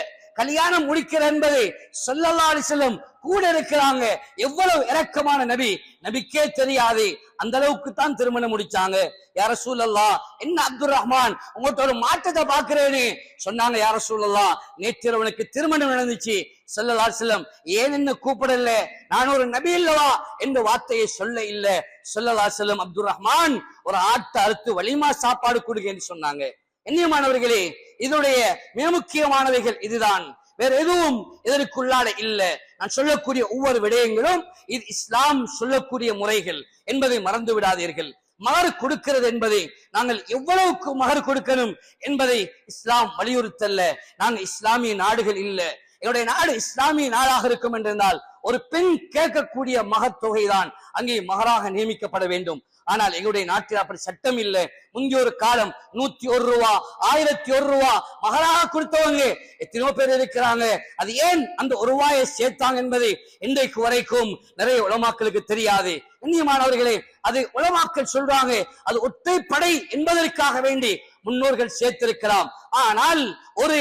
கல்யாணம் முடிக்கிற என்பதை ஸல்லல்லாஹு அலைஹி வஸல்லம் கூட இருக்கிறாங்க. எவ்வளவு இரக்கமான நபி, நபிக்கே தெரியாது. அந்த அளவுக்கு தான் திருமணம் முடிச்சாங்க. யா ரசூலல்லாஹ், என்ன அப்துல் ரஹ்மான் உங்கள்கிட்ட ஒரு மாற்றத்தை பாக்குறேன்னு சொன்னாங்க. யா ரசூலல்லாஹ், நேற்றிரவனுக்கு திருமணம் நடந்துச்சு. ஸல்லல்லாஹு அலைஹி வஸல்லம் ஏன் என்ன கூப்பிடல, நான் ஒரு நபி இல்லவா என்ற வார்த்தையை சொல்ல இல்ல. ஸல்லல்லாஹு அலைஹி வஸல்லம் அப்துல் ரஹ்மான் ஒரு ஆட்டை அறுத்து வலிமா சாப்பாடு கொடுங்க என்று சொன்னாங்க. கண்ணியமானவர்களே, இதனுடைய மிக முக்கியமானவைகள் இதுதான், வேற எதுவும் இதற்குள்ளாட இல்ல. நான் சொல்லக்கூடிய ஒவ்வொரு விடயங்களும் இது இஸ்லாம் சொல்லக்கூடிய முறைகள் என்பதை மறந்து விடாதீர்கள். மகர் கொடுக்கிறது என்பதை நாங்கள் எவ்வளவுக்கு மகர் கொடுக்கணும் என்பதை இஸ்லாம் வலியுறுத்தல்ல. நாங்கள் இஸ்லாமிய நாடுகள் இல்ல. என்னுடைய நாடு இஸ்லாமிய நாடாக இருக்கும் என்றிருந்தால் ஒரு பெண் கேட்கக்கூடிய மகர் தொகைதான் அங்கே மகராக நியமிக்கப்பட வேண்டும். ஆனால் எங்களுடைய நாட்டில் அப்படி சட்டம் இல்லை. முந்தைய ஒரு காலம் 101 ரூபா 1001 ரூபா மகராக கொடுத்தவங்க எத்தனையோ பேர் இருக்கிறாங்க. அது ஏன் அந்த ஒரு ரூபாயை சேர்த்தாங்க என்பதை இன்றைக்கு வரைக்கும் நிறைய உலமாக்களுக்கு தெரியாது. கண்ணியமானவர்களே, அது உலமாக்கள் சொல்றாங்க அது ஒற்றைப்படை என்பதற்காக வேண்டி முன்னோர்கள் சேர்த்திருக்கலாம். ஆனால் ஒரு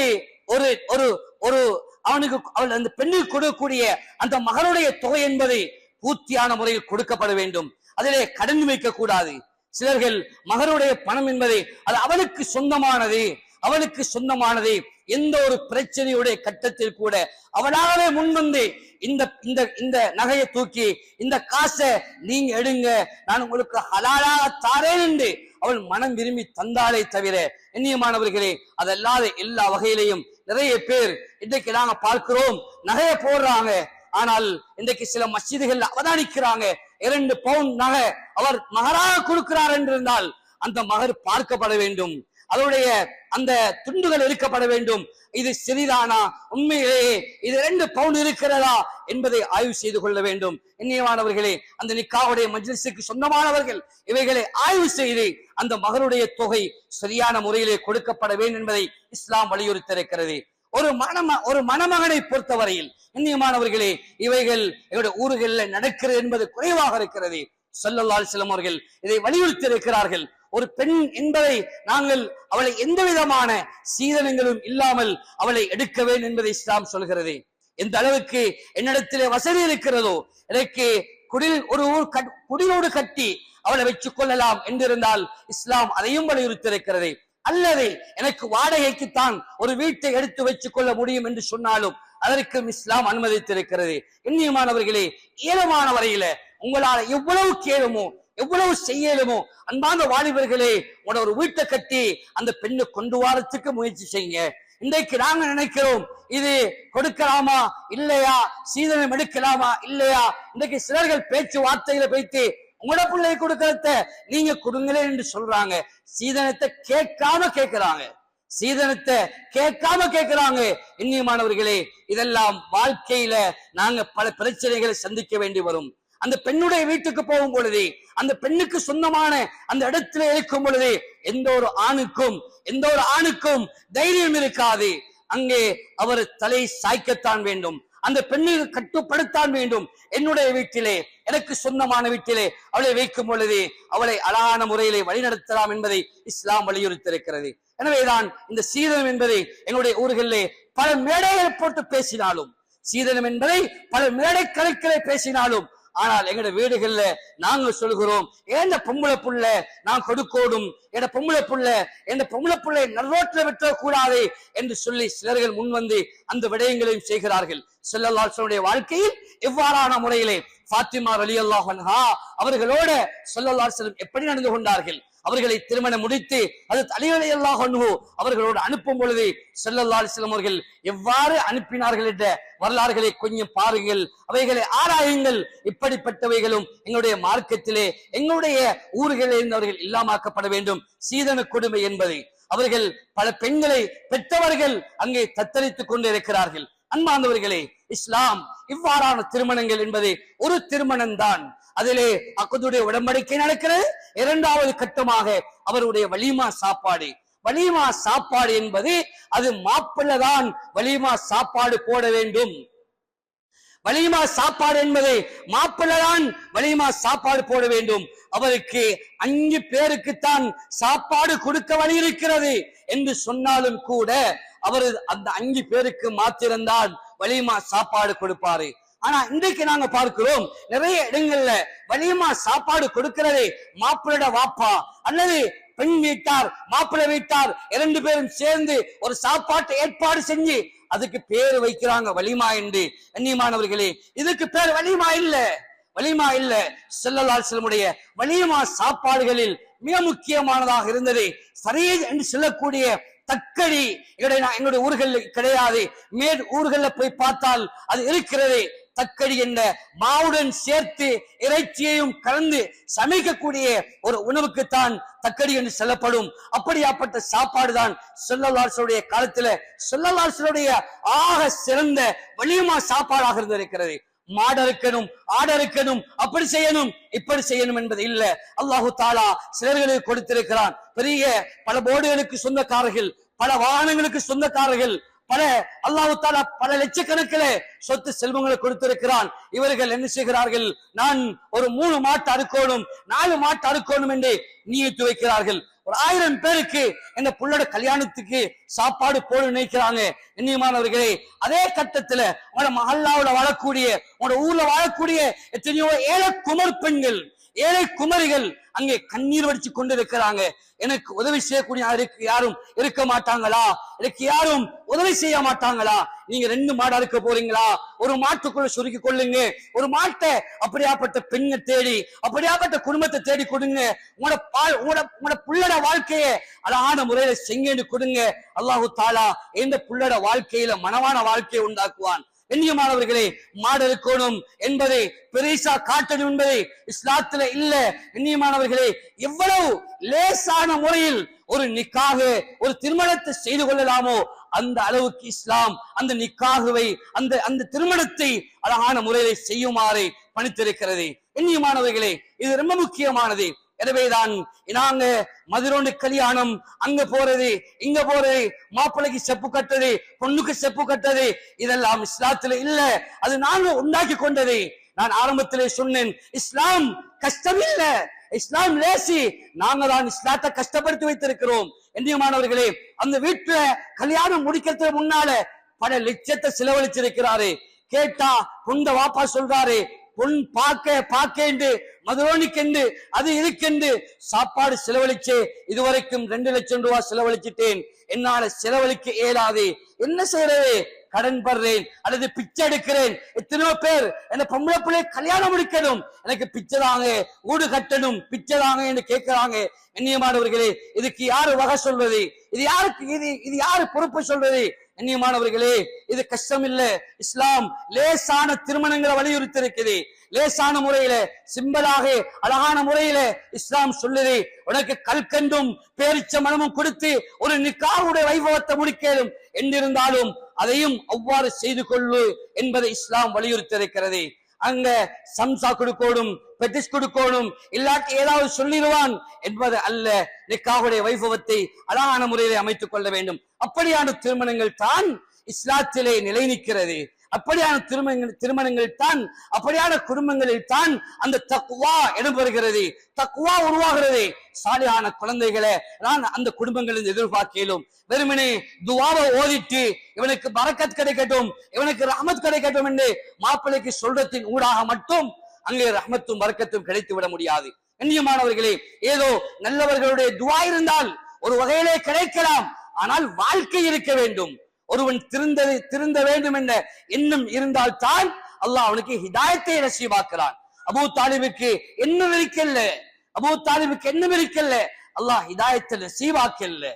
ஒரு ஒரு ஒரு அவனுக்கு அவள் அந்த பெண்ணுக்கு கொடுக்கக்கூடிய அந்த மகனுடைய தொகை என்பதை பூர்த்தியான முறையில் கொடுக்கப்பட வேண்டும். அதிலே கடன் வைக்க கூடாது. சிலர்கள் மகனுடைய பணம் என்பதை அது அவனுக்கு சொந்தமானது எந்த ஒரு பிரச்சனையுடைய கட்டத்தில் கூட அவனாகவே முன்வந்து இந்த நகையை தூக்கி இந்த காசை நீங்க எடுங்க, நான் உங்களுக்கு ஹலாலாக தாரேன் என்று அவள் மனம் விரும்பி தந்தாலே தவிர, கண்ணியமானவர்களே, அதல்லாத எல்லா வகையிலையும் நிறைய பேர் இன்றைக்கு நாங்க பார்க்கிறோம் நகையை போடுறாங்க. ஆனால் இன்றைக்கு சில மஸ்ஜிதுகள் அவதானிக்கிறாங்க 2 பவுண்ட் நகை அவர் மகராக கொடுக்கிறார் என்றிருந்தால் அந்த மகர் பார்க்கப்பட வேண்டும், அதனுடைய அந்த துண்டுகள் எடுக்கப்பட வேண்டும். இது சிறிதானா, உண்மையிலேயே இது 2 பவுண்ட் இருக்கிறதா என்பதை ஆய்வு செய்து கொள்ள வேண்டும். கண்ணியமானவர்களே, அந்த நிக்காவுடைய மஜ்லிஸுக்கு சொந்தமானவர்கள் இவைகளை ஆய்வு செய்து அந்த மகருடைய தொகை சரியான முறையிலே கொடுக்கப்பட வேண்டும் என்பதை இஸ்லாம் வலியுறுத்தி இருக்கிறது. ஒரு மணமகனை பொறுத்தவரையில் கண்ணியமானவர்களே, இவைகள் எங்களுடைய ஊர்களில் நடக்கிறது என்பது குறைவாக இருக்கிறது. ஸல்லல்லாஹு அலைஹி வஸல்லம் அவர்கள் இதை வலியுறுத்தி இருக்கிறார்கள். ஒரு பெண் என்பதை நாங்கள் அவளை எந்த விதமான சீதனங்களும் இல்லாமல் அவளை எடுக்க வேண்டும் என்பதை இஸ்லாம் சொல்கிறது. எந்த அளவுக்கு என்னிடத்திலே வசதி இருக்கிறதோ எனக்கு குடிலோடு கட்டி அவளை வச்சுக் கொள்ளலாம் என்றிருந்தால் இஸ்லாம் அதையும் வலியுறுத்தி இருக்கிறது. அல்லது எனக்கு வாடகைக்குத்தான் ஒரு வீட்டை எடுத்து வச்சுக் கொள்ள முடியும் என்று சொன்னாலும் அதற்கும் இஸ்லாம் அனுமதித்திருக்கிறது. கண்ணியமானவர்களே, இயலுமான வரையில உங்களால் எவ்வளவு கேளுமோ எவ்வளவு செய்யலுமோ அன்பான வாலிபர்களே, உங்களோட ஒரு வீட்டை கட்டி அந்த பெண்ணை கொண்டு வரத்துக்கு முயற்சி செய்யுங்க. இன்றைக்கு நாங்க நினைக்கிறோம் இது கொடுக்கலாமா இல்லையா, சீதனம் எடுக்கலாமா இல்லையா. இன்றைக்கு சிலர்கள் பேச்சுவார்த்தையில வைத்து உங்களோட பிள்ளை கொடுக்கறத நீங்க கொடுங்களே என்று சொல்றாங்க. சீதனத்தை கேட்காம கேட்கிறாங்க, சீதனத்தை கேட்காம கேட்கிறாங்க. இன்னியமானவர்களே, இதெல்லாம் வாழ்க்கையில நாங்க பல பிரச்சனைகளை சந்திக்க வேண்டி வரும். அந்த பெண்ணுடைய வீட்டுக்கு போகும் பொழுது, அந்த பெண்ணுக்கு சொந்தமான அந்த இடத்துல இருக்கும் பொழுது எந்த ஒரு ஆணுக்கும் தைரியம் இருக்காது. அங்கே அவர் தலை சாய்க்கத்தான் வேண்டும், அந்த பெண்ணுக்கு கட்டுப்படுத்தான் வேண்டும். என்னுடைய வீட்டிலே, எனக்கு சொந்தமான வீட்டிலே அவளை வைக்கும் பொழுது அவளை அழகான முறையிலே வழிநடத்தலாம் என்பதை இஸ்லாம் வலியுறுத்தியிருக்கிறது. எனவேதான் இந்த சீதனம் என்பதை எங்களுடைய ஊர்களிலே பல மேடைகள் போட்டு பேசினாலும், சீதனம் என்பதை பல மேடை கலைகளை பேசினாலும், ஆனால் எங்கட வீடுகள்ல நாங்க சொல்கிறோம், ஏண்ட பொம்பளை புள்ள நான் கொடுக்கோடும், என் பொம்பளை புள்ளை நல்ரோட்டில் விட்ட கூடாது என்று சொல்லி சிலர்கள் முன்வந்து அந்த விடயங்களையும் செய்கிறார்கள். ஸல்லல்லாஹு அலைஹி வஸல்லம் வாழ்க்கையில் எவ்வாறான முறையிலே ஃபாத்திமா ரலியல்லாஹு அன்ஹா அவர்களோட ஸல்லல்லாஹு அலைஹி வஸல்லம் எப்படி நடந்து கொண்டார்கள், அவர்களை திருமணம் முடித்து ஹஜ்ரத் அலி ரலியல்லாஹு அன்ஹு அவர்களோடு அனுப்பும் பொழுது ஸல்லல்லாஹு அலைஹி வஸல்லம் அவர்கள் எவ்வாறு அனுப்பினார்கள் என்ற வரலாறுகளை கொஞ்சம் பாருங்கள், அவைகளை ஆராயுங்கள். இப்படிப்பட்டவைகளும் எங்களுடைய மார்க்கத்திலே, எங்களுடைய ஊர்களில் இருந்தவர்கள் இல்லாமக்கப்பட வேண்டும். சீதன கொடுமை என்பதை அவர்கள் பல பெண்களை பெற்றவர்கள் அங்கே தத்தளித்துக் கொண்டு இருக்கிறார்கள். அன்பார்ந்தவர்களே, இஸ்லாம் இவ்வாறான திருமணங்கள் என்பது ஒரு திருமணம் தான். அதிலே அக்குதுடைய உடன்படிக்கை நடக்கிறது. இரண்டாவது கட்டமாக அவருடைய வலிமா சாப்பாடு என்பது அது மாப்பிள்ளதான் வலிமா சாப்பாடு போட வேண்டும். வலிமா சாப்பாடு என்பது மாப்பிள்ளதான் வலிமா சாப்பாடு போட வேண்டும். அவருக்கு 5 பேருக்குத்தான் சாப்பாடு கொடுக்க வழி இருக்கிறது என்று சொன்னாலும் கூட அவர் அந்த 5 பேருக்கு மாத்திரம்தான் வலிமா சாப்பாடு கொடுப்பாரு. ஆனா இன்றைக்கு நாங்க பார்க்கிறோம், நிறைய இடங்கள்ல வலிமா சாப்பாடு கொடுக்கிறது மாப்பிள்ளோட வாப்பா அல்லது பெண் வீட்டார் மாப்பிள்ளை வீட்டார் 2 பேரும் சேர்ந்து ஒரு சாப்பாட்டை ஏற்பாடு செஞ்சு அதுக்கு பேர் வைக்கிறாங்க வலிமா என்று. கண்ணியமானவர்களே, இதுக்கு பேர் வலிமா இல்ல. ஸல்லல்லாஹு அலைஹி வஸல்லம் வலிமா சாப்பாடுகளில் மிக முக்கியமானதாக இருந்தது சரீத் என்று சொல்லக்கூடிய தக்கடி. எங்களுடைய ஊர்களில் கிடையாது, மேல் ஊர்களில் போய் பார்த்தால் அது இருக்கிறது. தக்கடி என்ற மாவுடன் சேர்த்து இறைச்சியையும் கலந்து சமைக்கக்கூடிய ஒரு உணவுக்குத்தான் தக்கடி என்று சொல்லப்படும். அப்படியாப்பட்ட சாப்பாடு தான் ஸல்லல்லாஹு அலைஹி வஸல்லம் காலத்துல ஸல்லல்லாஹு அலைஹி வஸல்லம் ஆக சிறந்த வலிமா சாப்பாடாக இருந்திருக்கிறது. மாடறுக்கணும், ஆடறுக்கணும், அப்படி செய்யணும், இப்படி செய்யணும் என்பது இல்ல. அல்லாஹு தாலா சிலர்களுக்கு கொடுத்திருக்கிறான். பெரிய பல போர்டுகளுக்கு சொந்தக்காரர்கள், பல வாகனங்களுக்கு சொந்தக்காரர்கள், அல்லாஹு தாலா பல லட்சக்கணக்கில் சொத்து செல்வங்களை கொடுத்திருக்கிறான். இவர்கள் என்ன செய்கிறார்கள், நான் ஒரு 3 மாட்டு அறுக்கணும், 4 மாட்டு அறுக்கணும் என்று நியத்து வைக்கிறார்கள். ஒரு 1000 பேருக்கு இந்த புள்ளோட கல்யாணத்துக்கு சாப்பாடு போட நினைக்கிறாங்க. கண்ணியமானவர்களே, அதே கட்டத்துல உங்களோட மஹல்லாவுல வாழக்கூடிய, உங்களோட ஊர்ல வாழக்கூடிய எத்தனையோ ஏழை குமர் பெண்கள், ஏழை குமரிகள் அங்கே கண்ணீர் வடிச்சு கொண்டு இருக்கிறாங்க. எனக்கு உதவி செய்யக்கூடிய யாரும் இருக்க மாட்டாங்களா, எனக்கு யாரும் உதவி செய்ய மாட்டாங்களா? நீங்க 2 மாடு அறுக்க போறீங்களா, ஒரு மாட்டுக்குள்ள சுருக்கி கொள்ளுங்க, ஒரு மாட்டை அப்படியாப்பட்ட பெண்ணை தேடி, அப்படியாப்பட்ட குடும்பத்தை தேடி கொடுங்க. உங்களோட புள்ளட வாழ்க்கையை அழகான முறையில செங்கேண்டு கொடுங்க. அல்லாஹு தாலா இந்த புள்ளட வாழ்க்கையில மனமான வாழ்க்கையை உண்டாக்குவான். கண்ணியமானவர்களே, மாடு இருக்கணும் என்பதை பெரிசா காட்டணும் என்பதை இஸ்லாத்துல இல்ல. கண்ணியமானவர்களே, எவ்வளவு லேசான முறையில் ஒரு நிக்காக, ஒரு திருமணத்தை செய்து கொள்ளலாமோ அந்த அளவுக்கு இஸ்லாம் அந்த நிக்காகுவை, அந்த திருமணத்தை அழகான முறையில செய்யுமாறு பணித்திருக்கிறது. கண்ணியமானவர்களே, இது ரொம்ப முக்கியமானது. எனவேதான் நாங்க மதுரோண்டு கல்யாணம், அங்க போறது, இங்க போறது, மாப்பிள்ளைக்கு செப்பு கட்டது, பொண்ணுக்கு செப்பு கட்டது, இதெல்லாம் இஸ்லாத்துல இல்ல. அது நாங்க உண்டாக்கி கொண்டது. நான் ஆரம்பத்திலே சொன்னேன், இஸ்லாம் கஷ்டம் இல்ல, இஸ்லாம் லேசி. நாங்க தான் இஸ்லாத்தை கஷ்டப்படுத்தி வைத்திருக்கிறோம். கண்ணியமானவர்களே, அந்த வீட்டுல கல்யாணம் முடிக்கிறதுக்கு முன்னால பல லட்சத்தை செலவழிச்சிருக்கிறாரு. கேட்டா பொண்ட வாப்பா சொல்றாரு, பொன் பாக்க மதுரோனிக்கென்று அது இதுக்கென்று சாப்பாடு செலவழிச்சு இதுவரைக்கும் 2 லட்சம் ரூபாய் செலவழிச்சிட்டேன், என்னால செலவழிக்க இயலாது, என்ன செய்யறது, கடன் படுறேன் அல்லது பிச்சை எடுக்கிறேன். எத்தனையோ பேர் என்ன பொம்பளை பிள்ளை கல்யாணம் முடிக்கணும், எனக்கு பிச்சை தாங்க, வீடு கட்டணும், பிச்சை தாங்க என்று கேட்கிறாங்க. கண்ணியமானவர்களே, இதுக்கு யாரு வகை சொல்வது, இது யாரு பொறுப்பு சொல்வது? கண்ணியமானவர்களே, இது கஷ்டம் இல்ல. இஸ்லாம் லேசான திருமணங்களை வலியுறுத்தி இருக்குது. லேசான முறையில, சிம்பிளாக, அழகான முறையில இஸ்லாம் சொல்லுது. உனக்கு கல்கண்டும் பேரிச்ச மனமும் கொடுத்து ஒரு நிக்காஹுடைய வைபவத்தை முடிக்கலும் என்றிருந்தாலும் அதையும் அவ்வாறு செய்து கொள்ளு என்பதை இஸ்லாம் வலியுறுத்தி இருக்கிறது. அங்க சம்சா கொடுக்கணும், பெட்டிஸ் கொடுக்கணும், இல்லாட்டி ஏதாவது சொல்லிடுவான் என்பது அல்ல. நிக்காஹுடைய வைபவத்தை அழகான முறையிலே அமைத்துக் கொள்ள வேண்டும். அப்படியான திருமணங்கள் தான் இஸ்லாத்திலே நிலை நிற்கிறது. அப்படியான திருமணங்கள் தான், அப்படியான குடும்பங்களில் தான் அந்த தக்வா இடம்பெறுகிறது, தக்வா உருவாகிறது. சாலியான குழந்தைகளை நான் அந்த குடும்பங்களில் எதிர்பார்க்கலும். வெறுமனே துவாவை ஓதிட்டு இவனுக்கு பரக்கத் கிடைக்கட்டும், இவனுக்கு ரஹ்மத் கிடைக்கட்டும் என்று மாப்பிள்ளைக்கு சொல்றதின் ஊடாக மட்டும் அங்கே ரஹ்மத்தும் பரக்கத்தும் கிடைத்து விட முடியாது. கண்ணியமானவர்களே, ஏதோ நல்லவர்களுடைய துவா இருந்தால் ஒரு வகையிலே கிடைக்கலாம். ஆனால் வாழ்க்கை இருக்க வேண்டும். ஒருவன் திருந்த வேண்டும் என்ற எண்ணம் இருந்தால் தான் அல்லாஹ் அவனுக்கு ஹிதாயத்தை நசீபாக்குறான். அபூ தாலிபுக்கு எண்ணம் இருக்கல்ல, அபூ தாலிபுக்கு எண்ணம் இருக்கல்ல, அல்லாஹ் ஹிதாயத்தை நசீபாக்கல்ல.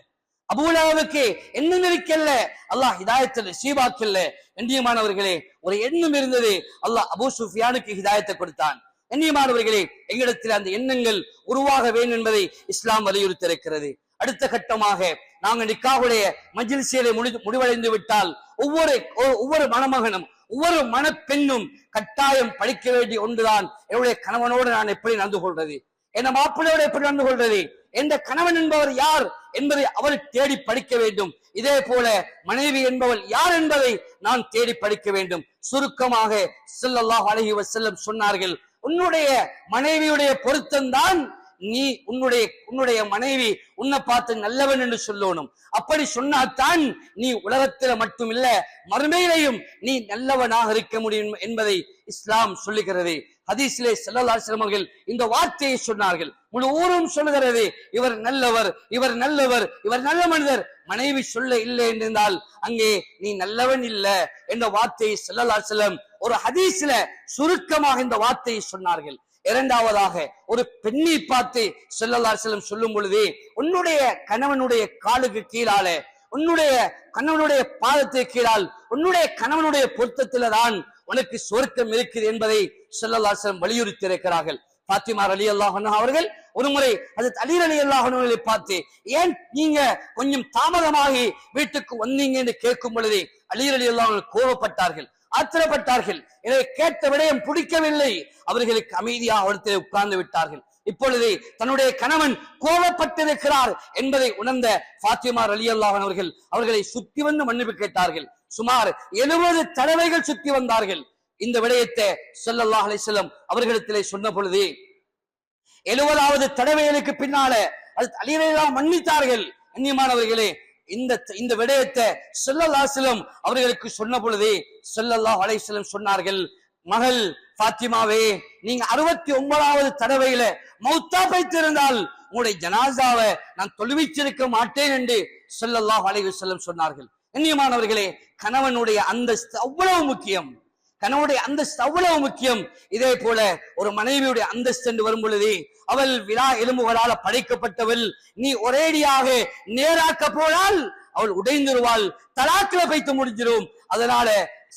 அபூலஹபுக்கு எண்ணம் இருக்கல்ல, அல்லாஹ் ஹிதாயத்தை நசீபாக்கல்ல. கண்ணியமானவர்களே, ஒரு எண்ணம் இருந்தது, அல்லாஹ் அபூ சுஃபியானுக்கு ஹிதாயத்தை கொடுத்தான். கண்ணியமானவர்களே, எங்களிடத்தில் அந்த எண்ணங்கள் உருவாக வேண்டும் என்பதை இஸ்லாம் வலியுறுத்தி இருக்கிறது. அடுத்த கட்டமாக நாங்கள் நிக்காஹுடைய மஜ்லிஸிலே முடிவடைந்து விட்டால் ஒவ்வொரு மணமகனும் ஒவ்வொரு மணப்பெண்ணும் கட்டாயம் படிக்க வேண்டிய ஒன்றுதான், என்னுடைய கணவனோடு நான் எப்படி நடந்து கொள்றது, என் மாப்பிள்ளையோடு எப்படி நடந்து கொள்றது, என்ற கணவன் என்பவர் யார் என்பதை அவர் தேடி படிக்க வேண்டும். இதே போல மனைவி என்பவள் யார் என்பதை நான் தேடி படிக்க வேண்டும். சுருக்கமாக ஸல்லல்லாஹு அலைஹி வஸல்லம் சொன்னார்கள், உன்னுடைய மனைவியுடைய பொருத்தம்தான் நீ உன்னுடைய மனைவி உன்னை பார்த்து நல்லவன் என்று சொல்லணும். அப்படி சொன்னால்தான் நீ உலகத்தில் மட்டுமில்ல மறுமையிலையும் நீ நல்லவனாக இருக்க முடியும் என்பதை இஸ்லாம் சொல்லுகிறது. ஹதீஸிலே ஸல்லல்லாஹு அலைஹி வஸல்லம் அவர்கள் இந்த வார்த்தையை சொன்னார்கள். முழு ஊரும் சொல்லுகிறது, இவர் நல்லவர், இவர் நல்லவர், இவர் நல்ல மனிதர். மனைவி சொல்ல இல்லை என்றால் அங்கே நீ நல்லவன் இல்ல என்ற வார்த்தையை ஸல்லல்லாஹு அலைஹி வஸல்லம் ஒரு ஹதீஸ்ல சுருக்கமாக இந்த வார்த்தையை சொன்னார்கள். இரண்டாவதாக ஒரு பெண்ணை பார்த்து ஸல்லல்லாஹு அலைஹி வஸல்லம் சொல்லும் பொழுது, உன்னுடைய கணவனுடைய காலுக்கு கீழால, உன்னுடைய கணவனுடைய பாதத்துக்கு கீழால், உன்னுடைய கணவனுடைய பொருத்தத்தில தான் உனக்கு சொர்க்கம் இருக்குது என்பதை ஸல்லல்லாஹு அலைஹி வஸல்லம் வலியுறுத்தி இருக்கிறார்கள். பாத்திமா ரலியல்லாஹு அன்ஹா அவர்கள் ஒருமுறை ஹஜ்ரத் அலி ரலியல்லாஹு அன்ஹு அவர்களை பார்த்து, ஏன் நீங்க கொஞ்சம் தாமதமாகி வீட்டுக்கு வந்தீங்க என்று கேட்கும் பொழுது அலி ரலியல்லாஹு அன்ஹு கோபப்பட்டார்கள், ஆத்திரப்பட்டார்கள். இதை கேட்ட விடயம் பிடிக்கவில்லை. அவர்களுக்கு அமைதியாக இடத்திலே உட்கார்ந்து விட்டார்கள். இப்பொழுது தன்னுடைய கணவன் கோபப்பட்டிருக்கிறார் என்பதை உணர்ந்த பாத்திமா ரலியல்லாஹு அன்ஹா அவர்களை சுத்தி வந்து மன்னிப்பு கேட்டார்கள். சுமார் 70 தடவைகள் சுத்தி வந்தார்கள். இந்த விடயத்தை ஸல்லல்லாஹு அலைஹி வஸல்லம் அவர்களிடத்திலே சொன்ன பொழுது 70வது தடவைகளுக்கு பின்னால அலி ரலியல்லாஹு மன்னித்தார்கள். கண்ணியமானவர்களே, இந்த விடயத்தை ஸல்லல்லாஹு அலைஹி வஸல்லம் அவர்களுக்கு சொன்ன பொழுது ஸல்லல்லாஹு அலைஹி வஸல்லம் சொன்னார்கள், மகள் பாத்திமாவே, நீங்க 69வது தடவையில மௌத்தா வைத்திருந்தால் உங்களுடைய ஜனாசாவை நான் தொழுவிச்சிருக்க மாட்டேன் என்று ஸல்லல்லாஹு அலைஹி வஸல்லம் சொன்னார்கள். கண்ணியமானவர்களே, கணவனுடைய அந்தஸ்து அவ்வளவு முக்கியம், கணவனுடைய அந்தஸ்து அவ்வளவு முக்கியம். இதே போல ஒரு மனைவியுடைய அந்தஸ்து என்று வரும் பொழுது, அவள் விலா எலும்புகளால் படைக்கப்பட்டவள், நீ ஒரேடியாக நேராக்க போனால் அவள் உடைந்துருவாள், தலாக்கில வைத்து முடிஞ்சிடும். அதனால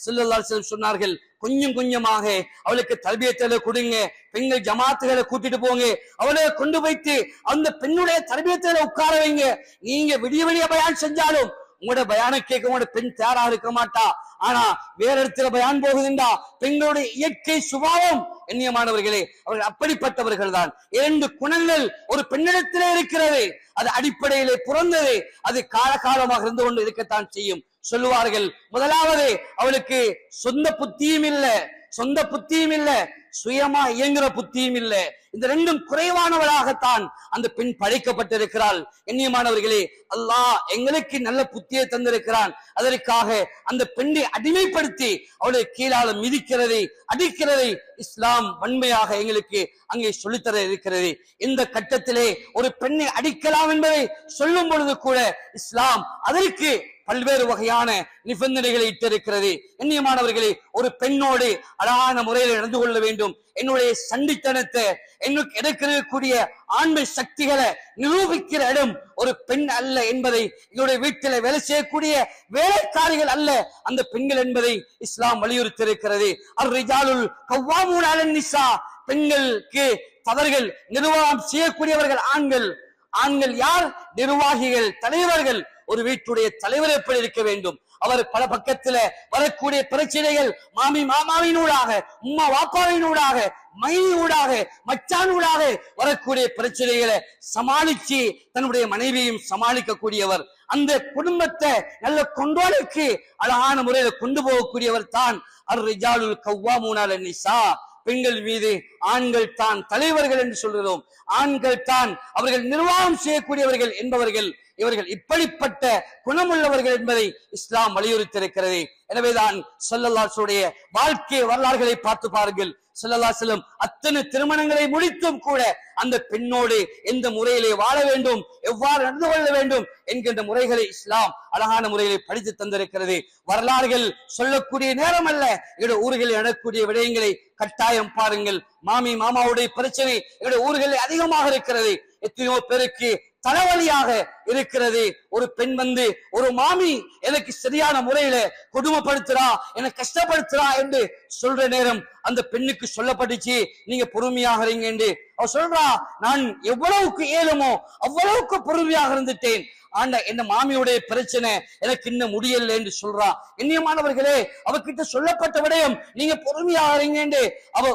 ஸல்லல்லாஹு அலைஹி வஸல்லம் சொன்னார்கள், கொஞ்சம் கொஞ்சமாக அவளுக்கு தர்பியத்தை கொடுங்க, பெண்கள் ஜமாத்துகளை கூட்டிட்டு போங்க, அவளை கொண்டு வைத்து அந்த பெண்ணுடைய தர்பியத்தை உட்கார வைங்க. நீங்க விடிய விடிய பயான் செஞ்சாலும் உங்களோட பயான கேட்க உங்களோட பெண் தயாராக இருக்க மாட்டா. ஆனா வேற இடத்துல பயான் போகுதுண்டா பெண்களுடைய இயற்கை சுபாவம். கண்ணியமானவர்களே, அவர்கள் அப்படிப்பட்டவர்கள் தான். 2 குணங்கள் ஒரு பெண்ணிடத்திலே இருக்கிறது, அது அடிப்படையிலே பிறந்தது, அது காலகாலமாக இருந்து கொண்டு இருக்கத்தான் செய்யும். சொல்லுவார்கள், முதலாவது அவளுக்கு சொந்த புத்தியும் இல்ல, சுயமா இயங்குற புத்தியும் இல்ல. இந்த 2ம் குறைவானவளாகத்தான் அந்த பெண் படைக்கப்பட்டிருக்கிறாள். கண்ணியமானவர்களே, அல்லாஹ் எங்களுக்கு நல்ல புத்தியை தந்திருக்கிறான். அதற்காக அந்த பெண்ணை அடிமைப்படுத்தி அவளை கீழால மிதிக்கிறது, அடிக்கிறது இஸ்லாம் வன்மையாக எங்களுக்கு அங்கே சொல்லித்தர இருக்கிறது. இந்த கட்டத்திலே ஒரு பெண்ணை அடிக்கலாம் என்பதை சொல்லும் பொழுது கூட இஸ்லாம் அதற்கு பல்வேறு வகையான நிபந்தனைகளை இட்டிருக்கிறது. கண்ணியமானவர்களே, ஒரு பெண்ணோடு அழகான முறையில் நடந்து கொள்ள வேண்டும். என்னுடைய சண்டித்தனத்தை, எனக்கு இருக்கக்கூடிய ஆண்மை சக்திகளை நிரூபிக்கிற இடம் ஒரு பெண் அல்ல என்பதை, என்னுடைய வீட்டில் வேலை செய்யக்கூடிய வேலைக்காரிகள் அல்ல அந்த பெண்கள் என்பதை இஸ்லாம் வலியுறுத்தி இருக்கிறது. அர்-ரிஜாலுல் கவ்வாமூன அலன் நிஸா, பெண்களுக்கு தவறுகள் நிர்வாகம் செய்யக்கூடியவர்கள் ஆண்கள். ஆண்கள் யார்? நிர்வாகிகள், தலைவர்கள். ஒரு வீட்டுடைய தலைவர் எப்படி இருக்க வேண்டும்? அவர் பல பக்கத்துல வரக்கூடிய பிரச்சனைகள் மாமி மாமாவினூடாக, உம்மா வாப்பாவினூடாக, மைனியூடாக, மச்சானூடாக வரக்கூடிய பிரச்சனைகளை சமாளிச்சு தன்னுடைய மனைவியையும் சமாளிக்க கூடியவர். அந்த குடும்பத்தை நல்ல கொண்டோலுக்கு அழகான முறையில கொண்டு போகக்கூடியவர் தான் அர்-ரிஜாலுல் கவ்வாமூன அலன் நிஸா. பெண்கள் மீது ஆண்கள் தான் தலைவர்கள் என்று சொல்கிறோம். ஆண்கள் தான் அவர்கள் நிர்வாகம் செய்யக்கூடியவர்கள் என்பவர்கள். இவர்கள் இப்படிப்பட்ட குணமுள்ளவர்கள் என்பதை இஸ்லாம் வலியுறுத்தியிருக்கிறது. எனவேதான் ஸல்லல்லாஹு அலைஹி வஸல்லம் வாழ்க்கை வரலாறுகளை பார்த்து பாருங்கள். ஸல்லல்லாஹு அலைஹி வஸல்லம் அத்தனை திருமணங்களை முடித்தும் கூட அந்த பெண்ணோடு எந்த முறையிலே வாழ வேண்டும், எவ்வாறு நடந்து கொள்ள வேண்டும் என்கின்ற முறைகளை இஸ்லாம் அழகான முறையிலே படித்து தந்திருக்கிறது. வரலாறுகள் சொல்லக்கூடிய நேரம் அல்ல, என்னுடைய ஊர்களில் நடக்கக்கூடிய விடயங்களை கட்டாயம் பாருங்கள். மாமி மாமாவுடைய பிரச்சனை என்னுடைய ஊர்களில் அதிகமாக இருக்கிறது. எத்தனையோ பேருக்கு தலைவலியாக இருக்கிறது. ஒரு பெண் வந்து, ஒரு மாமி எனக்கு சரியான முறையில கொடுமைப்படுத்துறா, எனக்கு கஷ்டப்படுத்துறா என்று சொல்ற நேரம் அந்த பெண்ணுக்கு சொல்லப்பட்டுச்சு, நீங்க பொறுமையாக இருங்க என்று அவ சொல்றா. நான் எவ்வளவுக்கு இயலுமோ அவ்வளவுக்கு பொறுமையாக இருந்துட்டேன். ஆண்ட என்ன மாமியுடைய பிரச்சனை எனக்கு இன்னும் முடியல என்று சொல்றா. கண்ணியமானவர்களே, அவகிட்ட சொல்லப்பட்ட விடயம் நீங்க பொறுமையாக இருங்க என்று அவ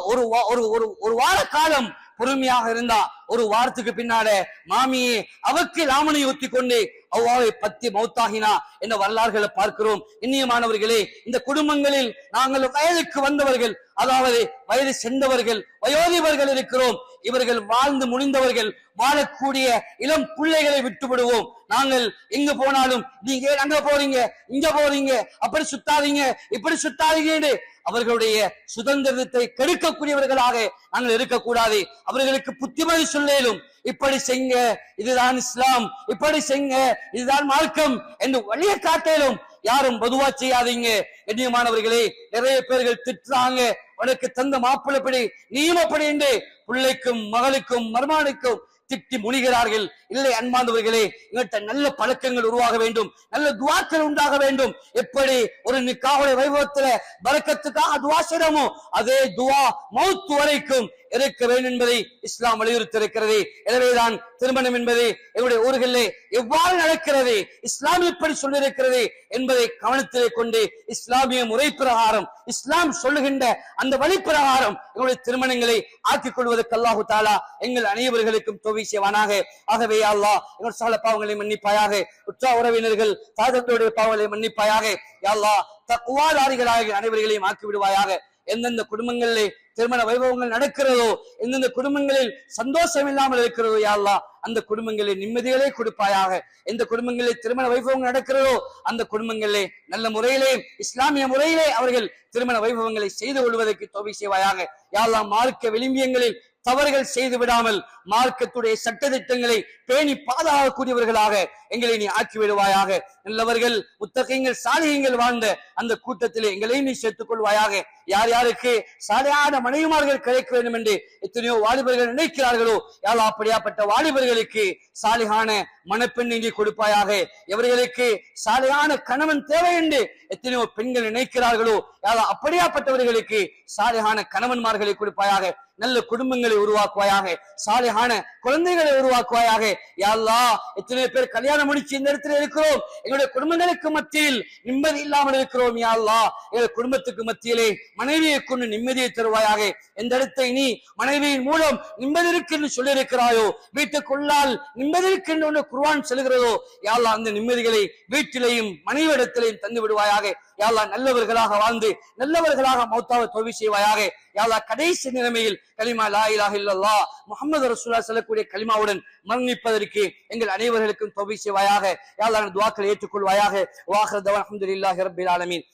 ஒரு வார காலம் பொறுமையாக இருந்தா. ஒரு வாரத்துக்கு பின்னால மாமியே அவக்கு லாமனை ஊத்தி கொண்டு அவ்வாவை பத்தி மௌத்தாகினா என்ற வரலாறுகளை பார்க்கிறோம். இன்னியமானவர்களே, இந்த குடும்பங்களில் நாங்கள் வயதுக்கு வந்தவர்கள், அதாவது வயது சென்றவர்கள், வயோதிபர்கள் இருக்கிறோம். இவர்கள் வாழ்ந்து முடிந்தவர்கள், வாழக்கூடிய இளம் பிள்ளைகளை விட்டு விடுவோம். நாங்கள் எங்க போனாலும் நீங்க அங்க போறீங்க, இங்க போறீங்க, அப்படி சுத்தாதீங்க, இப்படி சுத்தாதீங்க, அவர்களுடைய சுதந்திரத்தை கெடுக்கக்கூடியவர்களாக நாங்கள் இருக்கக்கூடாது. அவர்களுக்கு புத்திமதி சொல்லேலும், இப்படி செய்ங்க, இதுதான் இஸ்லாம், இப்படி செய்ங்க, இதுதான் மார்க்கம் என்று வழியை காட்டலும் யாரும் பொதுவா செய்யாதீங்க. கண்ணியமானவர்களே, நிறைய பேர்கள் திட்டுறாங்க, உனக்கு தந்த மாப்பிள்ளை நீயும் அப்படி என்று பிள்ளைக்கும் மகளுக்கும் மருமானுக்கும் திட்டி முனிகிறார்கள். இல்லை அன்பார்ந்தவர்களே, எங்கள்கிட்ட நல்ல பழக்கங்கள் உருவாக வேண்டும், நல்ல துவாக்கள் உண்டாக வேண்டும். எப்படி ஒரு நிக்காஹுடைய வைபவத்துல பரக்கத்துக்காக துவா செய்றோமோ அதே துவா மௌத் வரைக்கும் இருக்க வேண்டும் என்பதை இஸ்லாம் வலியுறுத்தி இருக்கிறது. எனவேதான் திருமணம் என்பது எங்களுடைய ஊர்களிலே எவ்வாறு நடக்கிறது, இஸ்லாம் எப்படி சொல்லியிருக்கிறது என்பதை கவனத்திலே கொண்டு இஸ்லாமிய முறை பிரகாரம், இஸ்லாம் சொல்லுகின்ற அந்த வழி பிரகாரம் எங்களுடைய திருமணங்களை ஆக்கிக் கொள்வதற்கு அல்லாஹு தாலா எங்கள் அனைவர்களுக்கும் தௌஃபீக் செய்வானாக. ஆகவே யா அல்லாஹ், எங்கள் சகல பாவங்களை மன்னிப்பாயாக, உற்றார் உறவினர்கள் தாதத்தோடைய பாவங்களை மன்னிப்பாயாக. யா அல்லாஹ், தக்வாதாரிகளாக அனைவர்களையும் ஆக்கி விடுவாயாக. எந்தெந்த குடும்பங்களிலே திருமண வைபவங்கள் நடக்கிறதோ, எந்தெந்த குடும்பங்களில் சந்தோஷம் இல்லாமல் இருக்கிறதோ யா அல்லாஹ், அந்த குடும்பங்களில் நிம்மதிகளை கொடுப்பாயாக. எந்த குடும்பங்களில் திருமண வைபவங்கள் நடக்கிறதோ அந்த குடும்பங்களிலே நல்ல முறையிலே, இஸ்லாமிய முறையிலே அவர்கள் திருமண வைபவங்களை செய்து கொள்வதற்கு தௌஃபீக் செய்வாயாக. யா அல்லாஹ், மார்க்க விளிம்பியங்களில் தவறுகள் செய்து விடாமல் மார்க்கத்துடைய சட்ட திட்டங்களை பேணி பாதுகாக்கக்கூடியவர்களாக எங்களை நீ ஆக்கி விடுவாயாக. நல்லவர்கள், முத்தகீங்கள், சாலிஹீங்கள் வாழ்ந்த அந்த கூட்டத்திலே எங்களை நீ சேர்த்துக் கொள்வாயாக. யார் யாருக்கு சாலையான மனைவிமார்கள் கிடைக்க வேண்டும் என்று எத்தனையோ வாலிபர்கள் நினைக்கிறார்களோ யா அல்லாஹ், அப்படியாப்பட்ட வாலிபர்களுக்கு சாலிஹான மணப்பெண் நீங்கி கொடுப்பாயாக. எவர்களுக்கு சாலையான கணவன் தேவை என்று எத்தனையோ பெண்கள் நினைக்கிறார்களோ யா அல்லாஹ், அப்படியாப்பட்டவர்களுக்கு சாலிஹான கணவன்மார்களை கொடுப்பாயாக. நல்ல குடும்பங்களை உருவாக்குவாயாக, சாலிஹான குழந்தைகளை உருவாக்குவாயாக. யா அல்லாஹ், எத்தனை பேர் கல்யாணம் முடிச்சு இந்த இடத்துல இருக்கிறோம், எங்களுடைய குடும்பங்களுக்கு மத்தியில் நிம்மதி இல்லாமல் இருக்கிறோம். யா அல்லாஹ், எங்களுடைய குடும்பத்துக்கு மத்தியிலே மனைவியை கொண்டு நிம்மதியை தருவாயாக. எந்த இடத்தை நீ மனைவியின் மூலம் நிம்மதி இருக்கு என்று சொல்லி இருக்கிறாயோ, வீட்டுக்குள்ளால் நிம்மதி இருக்கு என்று குர்ஆன் சொல்லுகிறதோ யா அல்லாஹ், அந்த நிம்மதிகளை வீட்டிலையும் மனைவிடத்திலையும் தந்து விடுவாயாக. யா அல்லாஹ், நல்லவர்களாக வாழ்ந்து நல்லவர்களாக மௌத்தாவை தௌஃபீக் செய்வாயாக. யா அல்லாஹ், கடைசி நிலைமையில் கலிமா லா இலாஹ இல்லல்லாஹ் முஹம்மது ரசூலுல்லாஹ் சொல்லக்கூடிய கலிமாவுடன் மரணிப்பதற்கு எங்கள் அனைவர்களுக்கும் தௌஃபீக் செய்வாயாக. யா அல்லாஹ், துஆக்களை ஏற்றுக்கொள்வாயாக. வ ஆகிரு தஅவானா அல்ஹம்துலில்லாஹி ரப்பில் ஆலமீன்.